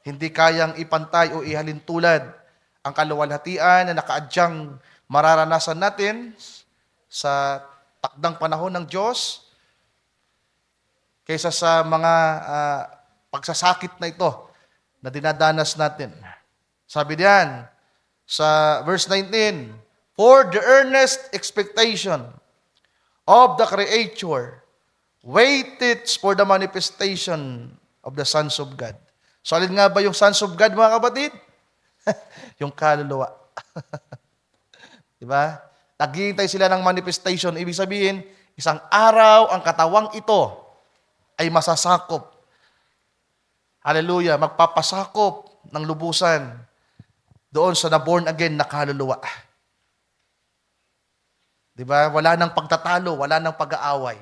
Hindi kayang ipantay o ihalin tulad ang kaluwalhatian na nakaadyang mararanasan natin sa takdang panahon ng Diyos kaysa sa mga pagsasakit na ito na dinadanas natin. Sabi diyan sa verse 19, for the earnest expectation of the creature waited for the manifestation of the sons of God. So, alin nga ba yung sons of God, mga kapatid? Yung kaluluwa. Diba? Naghihintay sila ng manifestation. Ibig sabihin, isang araw ang katawang ito ay masasakop. Hallelujah. Magpapasakop ng lubusan doon sa na-born again na kaluluwa. Diba? Wala nang pagtatalo, wala nang pag-aaway.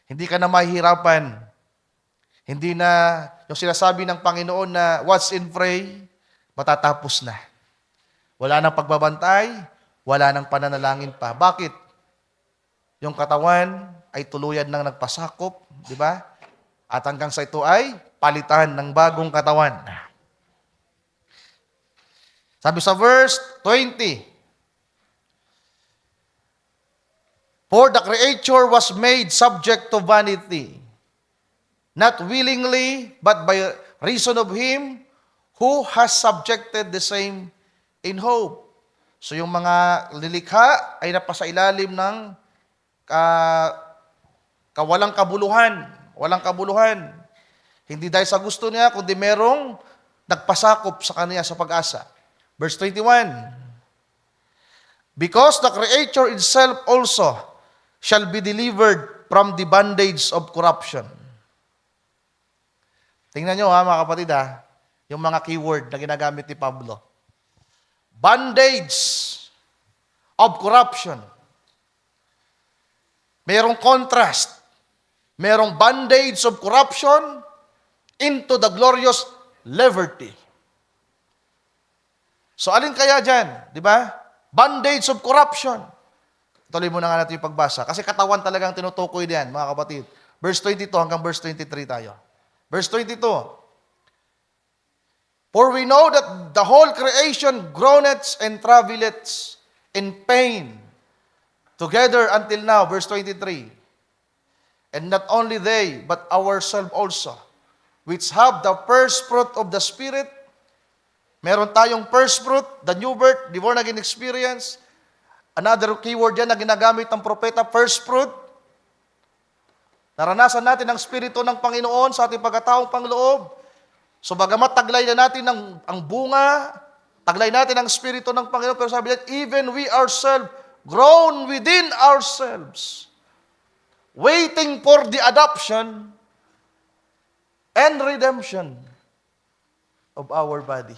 Hindi ka na mahihirapan. Hindi na yung sinasabi ng Panginoon na watch and pray, matatapos na. Wala nang pagbabantay, wala nang pananalangin pa. Bakit? Yung katawan ay tuluyan nang nagpasakop, di ba? At hanggang sa ito ay palitan ng bagong katawan. Sabi sa verse 20, for the creature was made subject to vanity, not willingly, but by reason of Him who has subjected the same in hope. So yung mga lilikha ay napasailalim ng walang kabuluhan. Hindi dahil sa gusto niya, kundi merong nagpasakop sa kanya sa pag-asa. Verse 21, because the creature itself also shall be delivered from the bondage of corruption. Tingnan nyo mga kapatid yung mga keyword na ginagamit ni Pablo. Bondage of corruption. Merong contrast. Merong bondage of corruption into the glorious liberty. So alin kaya dyan? Di ba? Bondage of corruption. Tuloy muna nga natin yung pagbasa. Kasi katawan talagang tinutukoy diyan, mga kapatid. Verse 22 hanggang verse 23 tayo. Verse 22, for we know that the whole creation groaneth and travaileth in pain together until now. Verse 23, and not only they, but ourselves also, which have the first fruit of the Spirit. Meron tayong first fruit, the new birth, the born again experience. Another keyword yan na ginagamit ng propeta, first fruit. Naranasan natin ang Espiritu ng Panginoon sa ating pagkataong pangloob. So bagamat taglay na natin ang bunga, taglay natin ang Espiritu ng Panginoon, pero sabi niya, even we ourselves, grown within ourselves. waiting for the adoption and redemption of our body.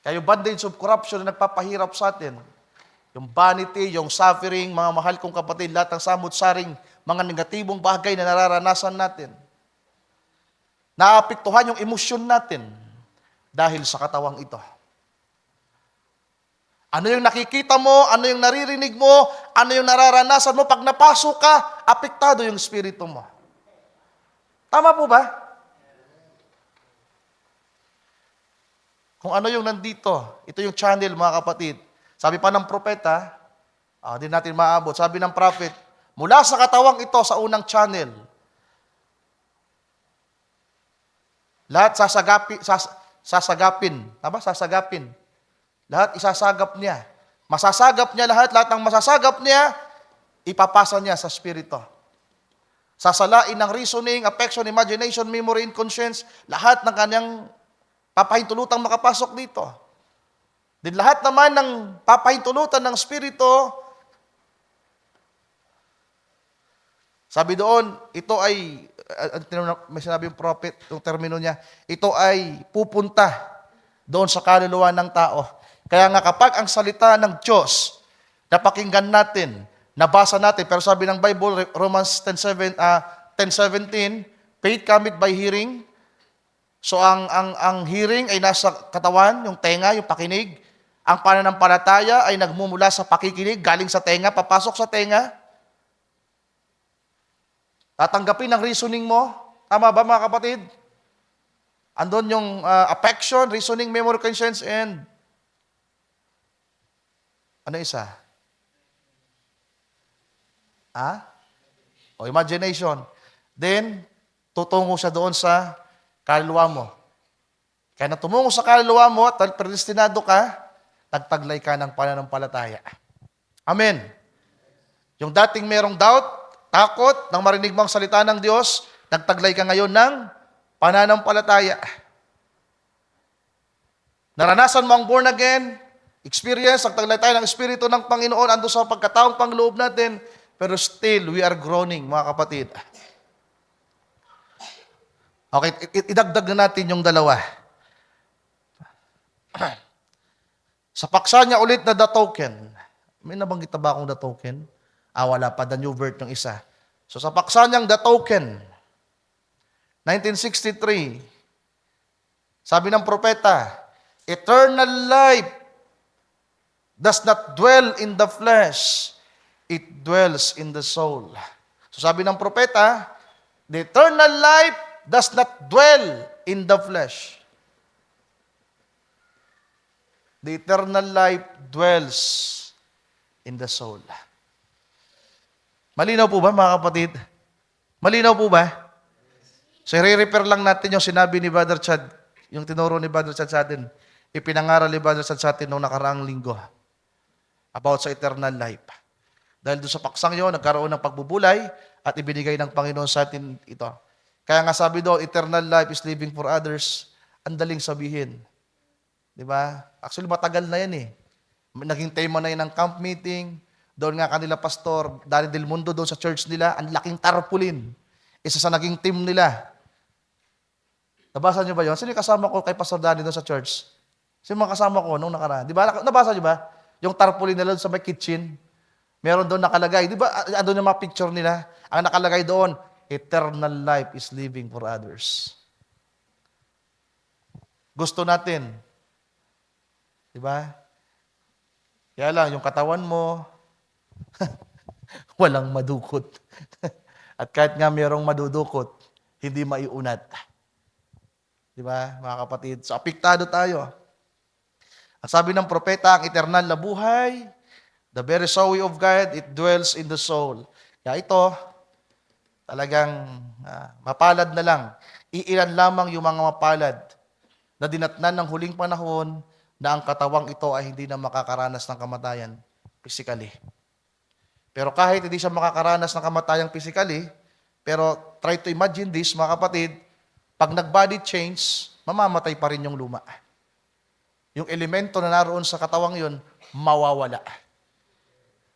Kaya yung bondage of corruption na nagpapahirap sa atin, yung vanity, yung suffering, mga mahal kong kapatid, lahat ng samot-saring, mga negatibong bagay na nararanasan natin, naapektuhan yung emosyon natin dahil sa katawang ito. Ano yung nakikita mo, ano yung naririnig mo, ano yung nararanasan mo, pag napasok ka, apektado yung espiritu mo. Tama po ba? Kung ano yung nandito, ito yung channel mga kapatid. Sabi pa ng propeta, di natin maabot, sabi ng prophet, mula sa katawang ito sa unang channel, lahat sasagapin. Tama? Sasagapin. Lahat isasagap niya. Masasagap niya lahat ng masasagap niya, ipapasa niya sa spirito. Sasalain ng reasoning, affection, imagination, memory, and conscience, lahat ng kanyang papahintulutang makapasok dito. Din lahat naman ng papahintulutan ng spirito, sabi doon, ito ay, may sinabi yung prophet, yung termino niya, ito ay pupunta doon sa kaluluwa ng tao. Kaya nga kapag ang salita ng Diyos, napakinggan natin, nabasa natin, pero sabi ng Bible, Romans 10:17, faith cometh by hearing. So ang hearing ay nasa katawan, yung tenga, yung pakinig. Ang pananampalataya ay nagmumula sa pakikinig, galing sa tenga, papasok sa tenga. Tatanggapin ang reasoning mo. Tama ba mga kapatid? Andun yung affection, reasoning, memory, conscience, and ano isa? O imagination. Then, tutungo siya doon sa kaluluwa mo. Kaya na tumungo sa kaluluwa mo at predestinado ka, nagtaglay ka ng pananampalataya. Amen. Yung dating merong doubt, takot, nang marinig mo ang salita ng Diyos, nagtaglay ka ngayon ng pananampalataya. Naranasan mo ang born again, experience, nagtaglay tayo ng Espiritu ng Panginoon, ando sa pagkataong pangloob natin, pero still, we are groaning, mga kapatid. Okay, idagdag na natin yung dalawa. Sa paksa niya ulit na the token. May nabanggit na ba akong the token? Wala pa, the new birth ng isa. So sa paksa niyang the token, 1963, sabi ng propeta, eternal life does not dwell in the flesh, it dwells in the soul. So sabi ng propeta, the eternal life does not dwell in the flesh. The eternal life dwells in the soul. Malinaw po ba, mga kapatid? Malinaw po ba? So, i-refer lang natin yung sinabi ni Brother Chad, yung tinuro ni Brother Chad sa atin, ipinangaral ni Brother Chad sa atin noong nakaraang linggo about sa eternal life. Dahil doon sa paksang yun, nagkaroon ng pagbubulay at ibinigay ng Panginoon sa atin ito. Kaya nga sabi doon, eternal life is living for others. Ang daling sabihin. Di ba? Actually, matagal na yan eh. Naging tema na yan ng camp meeting. Doon nga kanila pastor, Danny Del Mundo doon sa church nila, ang laking tarpaulin. Isa sa naging team nila. Nabasa niyo ba yun? Sino yung kasama ko kay Pastor Danny doon sa church? Sino mga kasama ko nung nakaraan? Di ba? Nabasa niyo ba? Yung tarpaulin nila doon sa may kitchen. Meron doon nakalagay. Di ba? Doon yung mga picture nila. Ang nakalagay doon, eternal life is living for others. Gusto natin. Di ba? Kaya lang, yung katawan mo, walang madukot. At kahit nga mayroong madudukot, hindi maiunat. Di ba, mga kapatid? So, apektado tayo. At sabi ng propeta, ang eternal na buhay, the very soul of God, it dwells in the soul. Kaya ito, talagang mapalad na lang. Iilan lamang yung mga mapalad na dinatnan ng huling panahon na ang katawang ito ay hindi na makakaranas ng kamatayan physically. Pero kahit hindi siya makakaranas ng kamatayang physically, pero try to imagine this, mga kapatid, pag nag-body change, mamamatay pa rin yung luma. Yung elemento na naroon sa katawang yun, mawawala.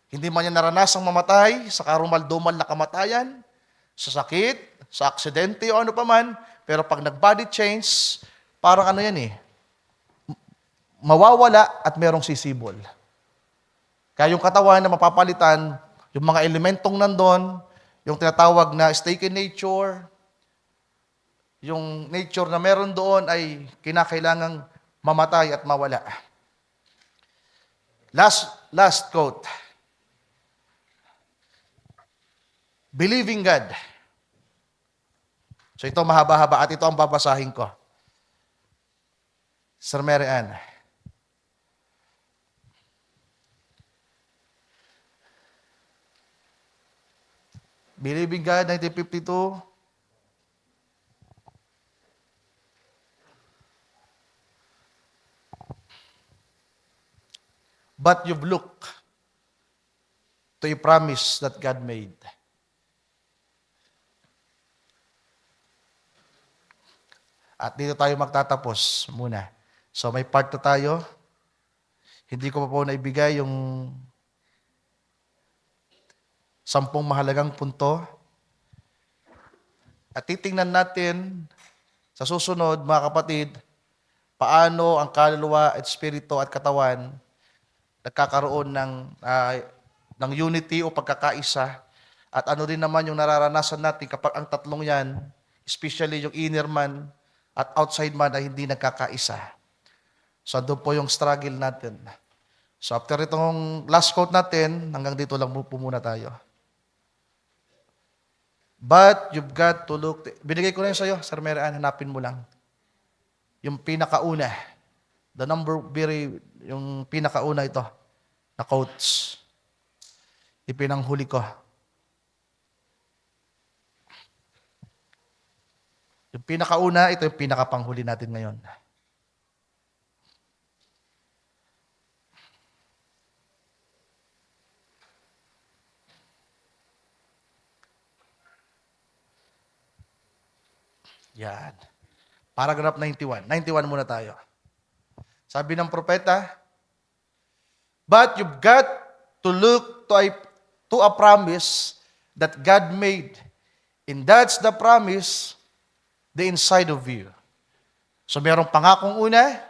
Hindi man niya naranasang mamatay sa karumal-dumal na kamatayan, sa sakit, sa aksidente o ano paman, pero pag nag-body change, parang ano yan mawawala at merong sisibol. Kaya yung katawan na mapapalitan, yung mga elementong nandun, yung tinatawag na stake in nature, yung nature na meron doon ay kinakailangang mamatay at mawala. Last quote. Believing God. So ito mahaba-haba at ito ang babasahin ko. Sir Mary Ann. Believing God, 1952. But you've looked to a promise that God made. At dito tayo magtatapos muna. So may part 2 tayo. Hindi ko pa po naibigay yung 10 mahalagang punto. At titingnan natin sa susunod, mga kapatid, paano ang kaluluwa at espiritu at katawan nagkakaroon ng unity o pagkakaisa. At ano din naman yung nararanasan natin kapag ang tatlong yan, especially yung inner man at outside man ay hindi nagkakaisa. So doon po yung struggle natin. So after itong last quote natin, hanggang dito lang po muna tayo. But you've got to look, binigay ko na yun sa'yo, Sir Mary Ann, hanapin mo lang. Yung pinakauna, yung pinakauna ito, na quotes. Ipinanghuli ko. Yung pinakauna, ito yung pinakapanghuli natin ngayon. Yan. Paragraph 91. 91 muna tayo. Sabi ng propeta, but you've got to look to a promise that God made. And that's the promise, the inside of you. So merong pangakong una,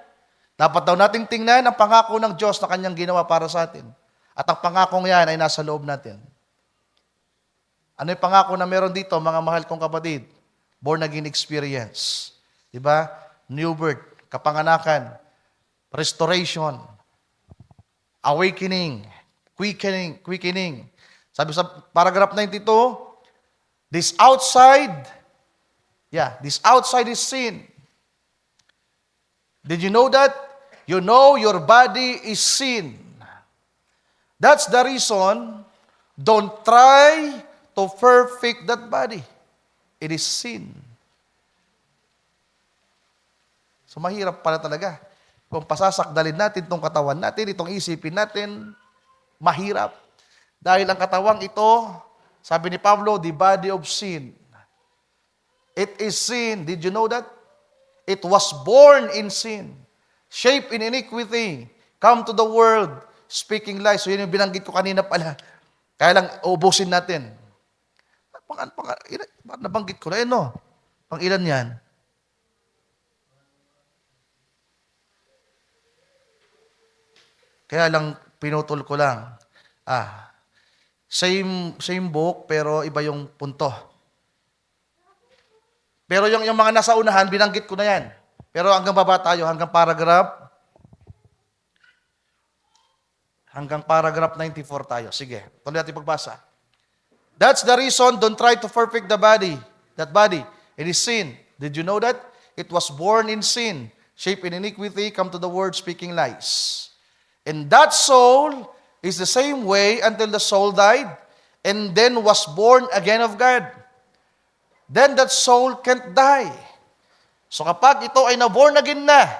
dapat daw nating tingnan ang pangako ng Diyos na kanyang ginawa para sa atin. At ang pangakong yan ay nasa loob natin. Ano yung pangako na meron dito, mga mahal kong kapatid? Born again experience. Diba? New birth, kapanganakan, restoration, awakening, quickening. Sabi sa paragraph 92, this outside is sin. Did you know that? You know your body is sin. That's the reason, don't try to perfect that body. It is sin. So mahirap pala talaga. Kung pasasakdalin natin itong katawan natin, itong isipin natin, mahirap. Dahil ang katawang ito, sabi ni Pablo, the body of sin. It is sin. Did you know that? It was born in sin. Shaped in iniquity. Come to the world, speaking lies. So yun yung binanggit ko kanina pala. Kaya lang, ubusin natin. Nabanggit ko na yun, no? Pang ilan yan? Kaya lang, pinutol ko lang. Same book, pero iba yung punto. Pero yung mga nasa unahan, binanggit ko na yan. Pero hanggang baba tayo, hanggang paragraph 94 tayo. Sige, tuloy natin pagbasa. That's the reason, don't try to perfect that body. It is sin. Did you know that? It was born in sin, shaped in iniquity, come to the world speaking lies. And that soul is the same way until the soul died, and then was born again of God. Then that soul can't die. So kapag ito ay na-born again na,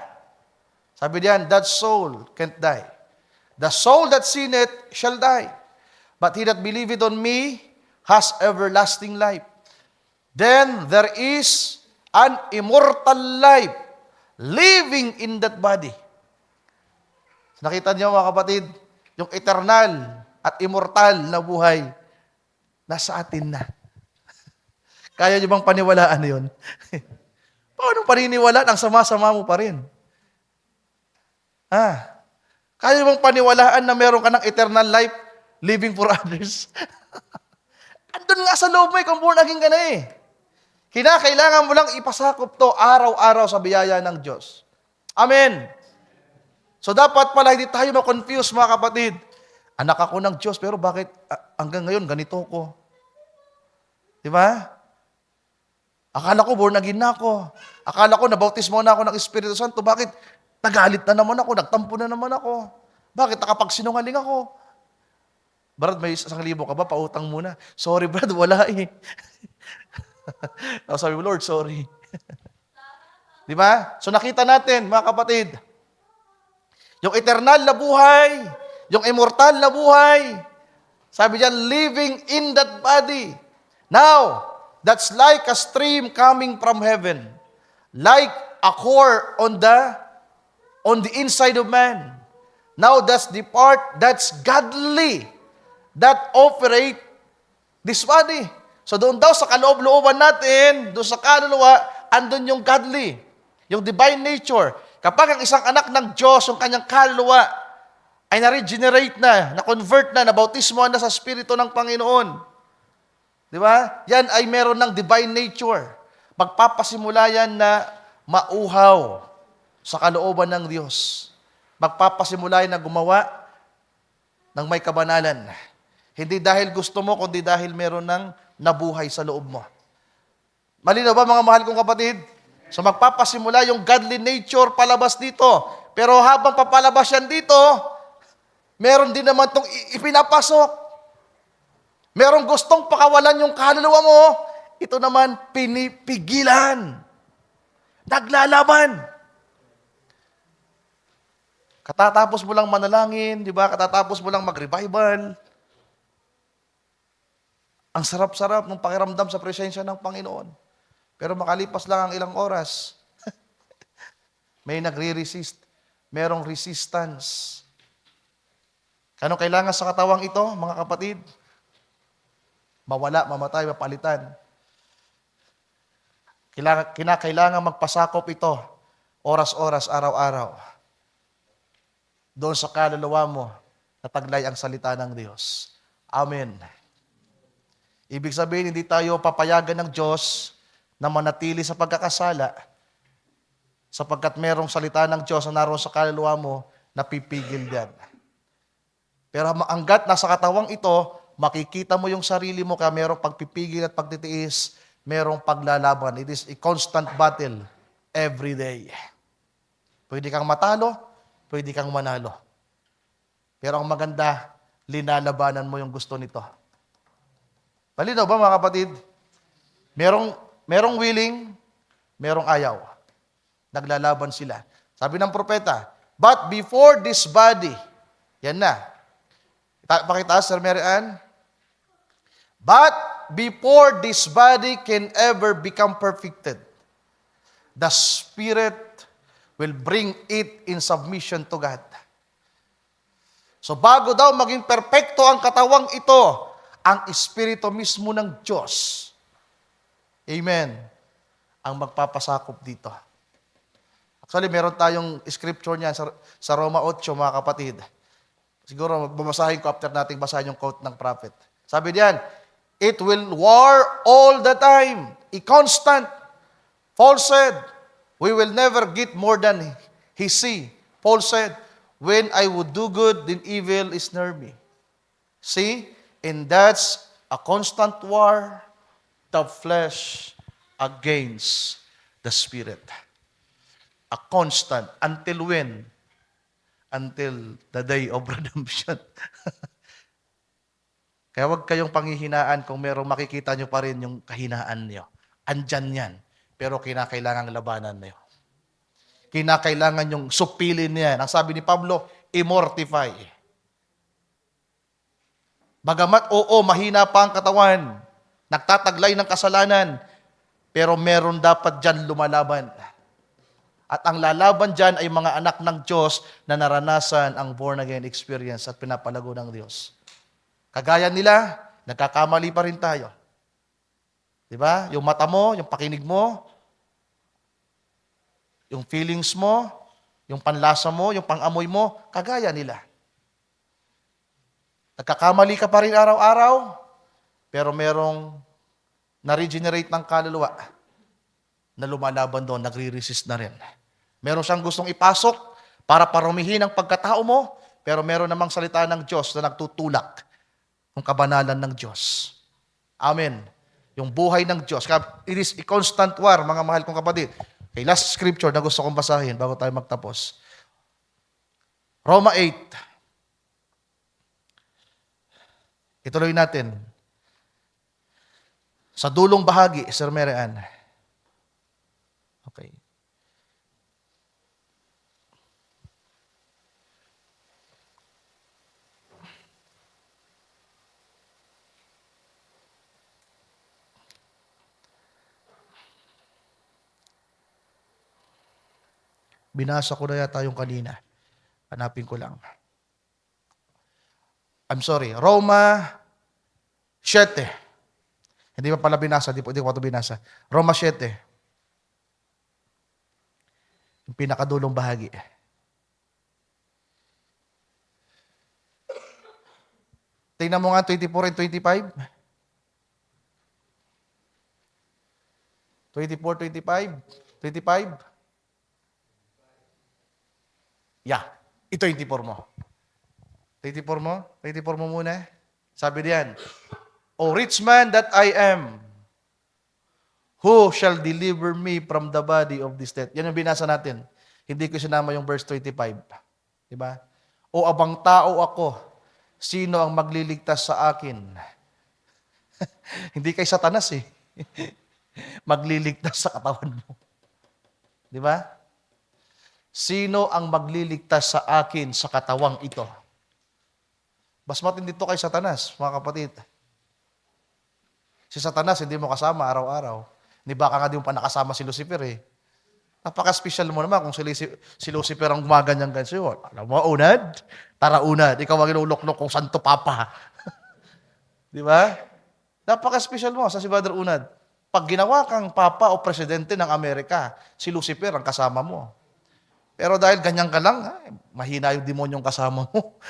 sabi diyan, that soul can't die. The soul that sinneth shall die. But he that believeth on me has everlasting life. Then there is an immortal life living in that body. Nakita niyo mga kapatid, yung eternal at immortal na buhay, nasa atin na. Kaya niyo bang paniwalaan yun? Paano paniniwalaan? Ang sama-sama mo pa rin. Kaya niyo bang paniwalaan na meron ka ng eternal life, living for others? Andun nga sa loob mo kung born again ka na Kinakailangan mo lang ipasakop to araw-araw sa biyaya ng Diyos. Amen. So dapat pala hindi tayo ma-confuse mga kapatid. Anak ako ng Diyos, pero bakit hanggang ngayon ganito ko? Di ba? Akala ko born again na ako. Akala ko nabautismo na ako ng Espiritu Santo. Bakit nagalit na naman ako? Nagtampo na naman ako? Bakit nakapagsinungaling ako? Brad, may 1,000 ka ba? Pautang muna. Sorry, Brad, wala Sabi mo, Lord, sorry. Di ba? So nakita natin, mga kapatid, yung eternal na buhay, yung immortal na buhay, sabi diyan, living in that body. Now, that's like a stream coming from heaven, like a core on the inside of man. Now, that's the part that's godly, that operate this body. So doon daw sa kaloob-looban natin, doon sa kaluluwa, andun yung godly, yung divine nature. Kapag ang isang anak ng Diyos, yung kanyang kaluluwa, ay na-regenerate na, na-convert na, nabautismo na sa Espiritu ng Panginoon. Di ba? Yan ay meron ng divine nature. Magpapasimula yan na mauhaw sa kalooban ng Diyos. Magpapasimula yan na gumawa ng may kabanalan. Hindi dahil gusto mo, kundi dahil meron ng nabuhay sa loob mo. Malinaw ba mga mahal kong kapatid? So magpapasimula yung godly nature palabas dito. Pero habang papalabas yan dito, meron din naman itong ipinapasok. Merong gustong pakawalan yung kaluluwa mo, ito naman pinipigilan. Naglalaban. Katatapos mo lang manalangin, di ba? Katatapos mo lang mag-revival. Ang sarap-sarap ng pakiramdam sa presensya ng Panginoon. Pero makalipas lang ang ilang oras, may nagre-resist. Merong resistance. Ano kailangan sa katawang ito, mga kapatid? Mawala, mamatay, mapalitan. Kinakailangan magpasakop ito, oras-oras, araw-araw. Doon sa kaluluwa mo, nataglay ang salita ng Diyos. Amen. Ibig sabihin, hindi tayo papayagan ng Diyos na manatili sa pagkakasala sapagkat merong salita ng Diyos na naroon sa kaluluwa mo na pipigil yan. Pero hanggat nasa katawang ito, makikita mo yung sarili mo kaya merong pagpipigil at pagtitiis, merong paglalaban. It is a constant battle every day. Pwede kang matalo, pwede kang manalo. Pero ang maganda, linalabanan mo yung gusto nito. Malinaw ba mga kapatid? Merong willing, merong ayaw. Naglalaban sila. Sabi ng propeta, but before this body, yan na. Pakita, Sir Mary Ann. But before this body can ever become perfected, the Spirit will bring it in submission to God. So bago daw maging perpekto ang katawang ito, ang Espiritu mismo ng Diyos, amen, ang magpapasakop dito. Actually, meron tayong scripture niyan sa Roma 8, mga kapatid. Siguro, babasahin ko after nating basahin yung quote ng prophet. Sabi diyan, it will war all the time, a constant. Paul said, we will never get more than he see. Paul said, when I would do good, then evil is near me. See? And that's a constant war, the flesh against the Spirit. A constant. Until when? Until the day of redemption. Kaya huwag kayong panghihinaan kung merong makikita nyo pa rin yung kahinaan nyo. Andyan yan. Pero kinakailangan labanan nyo. Kinakailangan yung supilin yan. Ang sabi ni Pablo, immortify. Bagamat, oo, mahina pa ang katawan, nagtataglay ng kasalanan, pero meron dapat dyan lumalaban. At ang lalaban dyan ay mga anak ng Diyos na naranasan ang born-again experience at pinapalago ng Diyos. Kagaya nila, nagkakamali pa rin tayo. Di ba? Yung mata mo, yung pakinig mo, yung feelings mo, yung panlasa mo, yung pangamoy mo, kagaya nila. Nagkakamali ka pa rin araw-araw, pero merong na-regenerate ng kaluluwa na lumalaban doon, nagre-resist na rin. Meron siyang gustong ipasok para parumihin ang pagkatao mo, pero meron namang salita ng Diyos na nagtutulak ng kabanalan ng Diyos. Amen. Yung buhay ng Diyos. It is a constant war, mga mahal kong kapatid. Okay, last scripture na gusto kong basahin bago tayo magtapos. Roma 8. Ituloy natin. Sa dulong bahagi, Sir Mary Ann. Okay. Binasa ko na yata yung kanina. Hanapin ko lang. I'm sorry. Roma 7. Hindi pa pala binasa. Hindi ko ito binasa. Roma 7. Yung pinakadulong bahagi. Tingnan mo nga 24 and 25. 24, 25. 25. Yeah. Ito 24 mo. 24 mo? 24 mo muna. Sabi diyan, O rich man that I am, who shall deliver me from the body of this death? Yan yung binasa natin. Hindi ko sinama yung verse 25. Diba? O abang tao ako, sino ang magliligtas sa akin? Hindi kay Satanas eh. Magliligtas sa katawan mo. Diba? Sino ang magliligtas sa akin sa katawang ito? Mas matindi to kay Satanas, mga kapatid. Si Satanas, hindi mo kasama araw-araw. Hindi baka nga di mo pa nakasama si Lucifer eh. Napaka-special mo naman kung si Lucifer ang gumaganyan sa'yo. Alam mo, unad? Tara unad. Ikaw ang iluloknok kung santo papa. Di ba? Napaka-special mo sa si Brother Unad. Pag ginawa kang papa o presidente ng Amerika, si Lucifer ang kasama mo. Pero dahil ganyan ka lang, mahina yung demonyong kasama mo.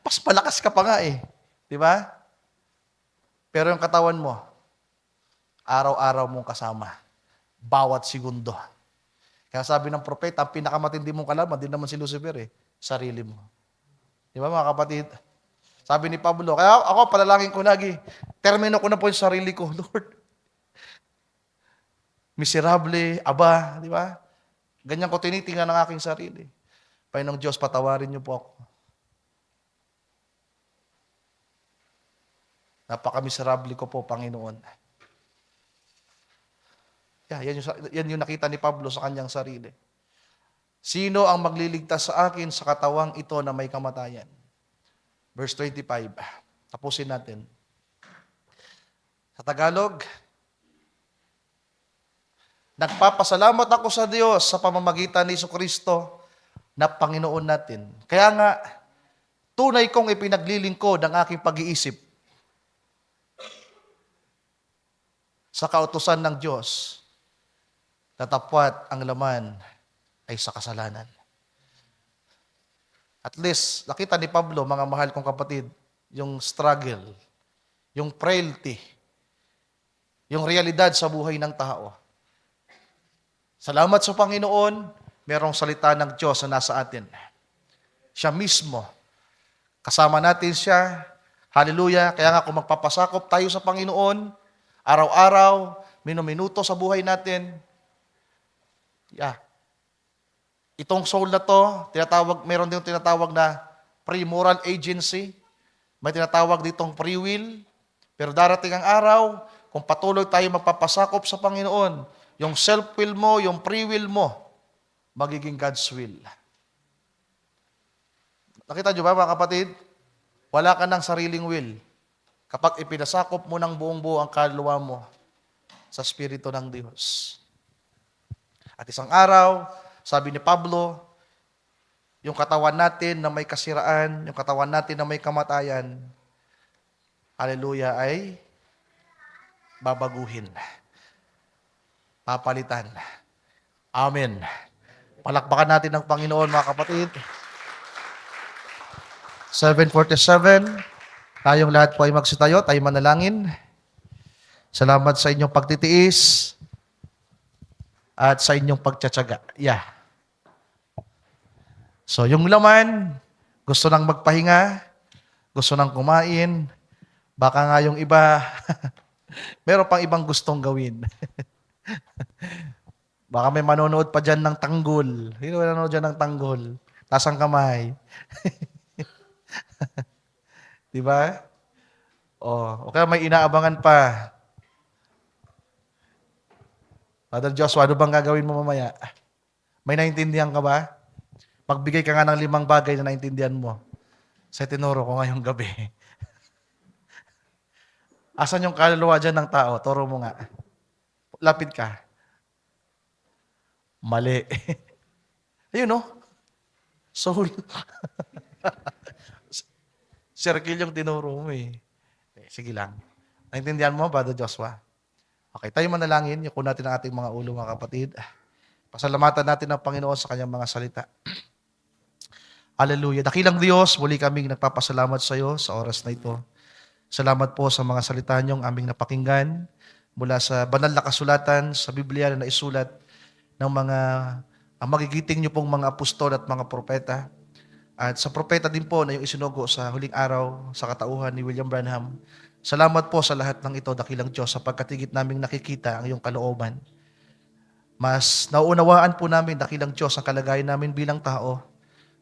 Pas palakas ka pa nga eh. Di ba? Pero yung katawan mo, araw-araw mong kasama. Bawat segundo. Kaya sabi ng propeta, ang pinakamatindi mong kalaban, din naman si Lucifer eh. Sarili mo. Di ba mga kapatid? Sabi ni Pablo, kaya ako palalangin ko lagi, termino ko na po yung sarili ko, Lord. Miserable, aba, di ba? Ganyan ko tinitingnan ang aking sarili. Panginoong Diyos, patawarin niyo po ako. Napaka-miserable ko po, Panginoon. Yan yung nakita ni Pablo sa kanyang sarili. Sino ang magliligtas sa akin sa katawang ito na may kamatayan? Verse 25. Tapusin natin. Sa Tagalog, nagpapasalamat ako sa Diyos sa pamamagitan ni Jesucristo na Panginoon natin. Kaya nga, tunay kong ipinaglilingkod ang aking pag-iisip sa kautusan ng Diyos na tapat ang laman ay sa kasalanan. At least, nakita ni Pablo, mga mahal kong kapatid, yung struggle, yung frailty, yung realidad sa buhay ng tao. Salamat sa Panginoon, merong salita ng Diyos na nasa atin. Siya mismo. Kasama natin siya. Hallelujah. Kaya nga kung magpapasakop tayo sa Panginoon, araw-araw, minuminuto sa buhay natin, itong soul na to, meron din tinatawag na pre-moral agency. May tinatawag ditong free will. Pero darating ang araw, kung patuloy tayo magpapasakop sa Panginoon, yung self-will mo, yung free will mo, magiging God's will. Nakita nyo ba mga kapatid? Wala ka ng sariling will. Kapag ipinasakop mo ng buong-buo ang kaluluwa mo sa Espiritu ng Diyos. At isang araw, sabi ni Pablo, yung katawan natin na may kasiraan, yung katawan natin na may kamatayan, hallelujah, ay babaguhin. Papalitan. Amen. Palakpakan natin ang Panginoon, mga kapatid. 7:47. Tayong lahat po ay magsitayo, tayo manalangin. Salamat sa inyong pagtitiis at sa inyong pagtsatsaga. Yeah. So, yung laman, gusto nang magpahinga, gusto nang kumain, baka nga yung iba, meron pang ibang gustong gawin. Baka may manonood pa dyan ng tanggol. Sino manonood dyan ng tanggol? Taas ang kamay. Di ba? O kaya may inaabangan pa. Father Joshua, ano bang gagawin mo mamaya? May naintindihan ka ba? Magbigay ka nga ng 5 bagay na naintindihan mo sa tinuro ko ngayong gabi. Asan yung kaluluwa dyan ng tao? Turo mo nga. Lapit ka. Mali. Ayun, no? Soul. Circle yung tinuro mo eh. Sige lang. Naintindihan mo, Brother Joshua? Okay, tayo manalangin. Yuko natin ang ating mga ulo, mga kapatid. Pasalamatan natin ang Panginoon sa kanyang mga salita. Hallelujah. Dakilang Diyos, muli kaming nagpapasalamat sa iyo sa oras na ito. Salamat po sa mga salita niyong aming napakinggan mula sa banal na kasulatan sa Biblia na naisulat ng mga ang magigiting niyo pong mga apostol at mga propeta. At sa propeta din po na yung isinugo sa huling araw sa katauhan ni William Branham. Salamat po sa lahat ng ito, dakilang Diyos, sapagkat higit naming nakikita ang iyong kalooban. Mas nauunawaan po namin, dakilang Diyos, ang kalagayan namin bilang tao,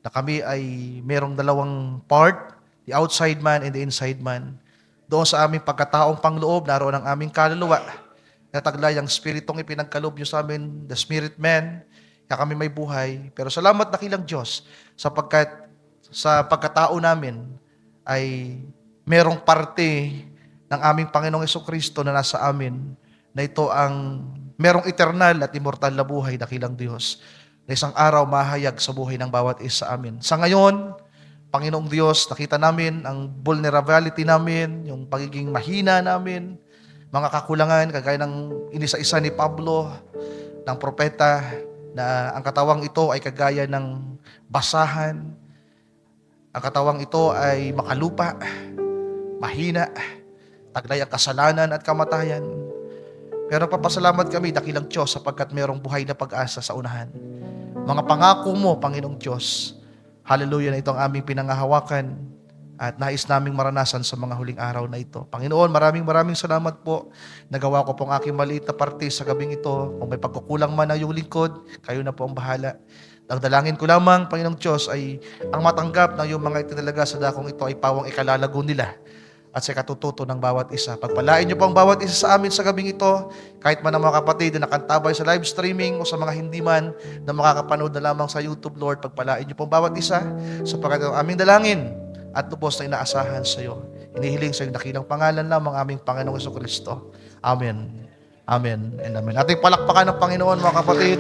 na kami ay merong 2 part, the outside man and the inside man. Doon sa aming pagkataong pangloob, naroon ang aming kaluluwa, na taglay ang spiritong ipinagkaloob niyo sa amin, the spirit man, kaya kami may buhay. Pero salamat, dakilang Diyos, sapagkat sa pagkatao namin ay merong parte ng aming Panginoong Jesucristo na nasa amin, na ito ang merong eternal at immortal na buhay, dakilang Diyos, na isang araw mahayag sa buhay ng bawat isa amin. Sa ngayon, Panginoong Diyos, nakita namin ang vulnerability namin, yung pagiging mahina namin, mga kakulangan, kagaya ng inisa-isa ni Pablo, ng propeta, na ang katawang ito ay kagaya ng basahan, ang katawang ito ay makalupa, mahina, taglay ang kasalanan at kamatayan. Pero papasalamat kami, dakilang Diyos, sapagkat mayroong buhay na pag-asa sa unahan. Mga pangako mo, Panginoong Diyos, hallelujah, na ito ang aming pinangahawakan at nais naming maranasan sa mga huling araw na ito. Panginoon, maraming salamat po. Nagawa ko pong aking maliit na parte sa gabing ito. Kung may pagkukulang man ang iyong lingkod, kayo na po ang bahala. Ang dalangin ko lamang, Panginoong Diyos, ay ang matanggap ng iyong mga itinalaga sa dakong ito ay pawang ikalalago nila at sa katututo ng bawat isa. Pagpalain niyo po ang bawat isa sa amin sa gabing ito, kahit man ang mga kapatid na nakantabay sa live streaming o sa mga hindi man na makakapanood na lamang sa YouTube, Lord, pagpalain niyo po ang bawat isa sapagkat ang aming dalangin at lubos na inaasahan sa iyo. Inihiling sa iyong dakilang pangalan lamang aming Panginoong Jesucristo. Amen. Amen and amen. Ating palakpakan ng Panginoon, mga kapatid.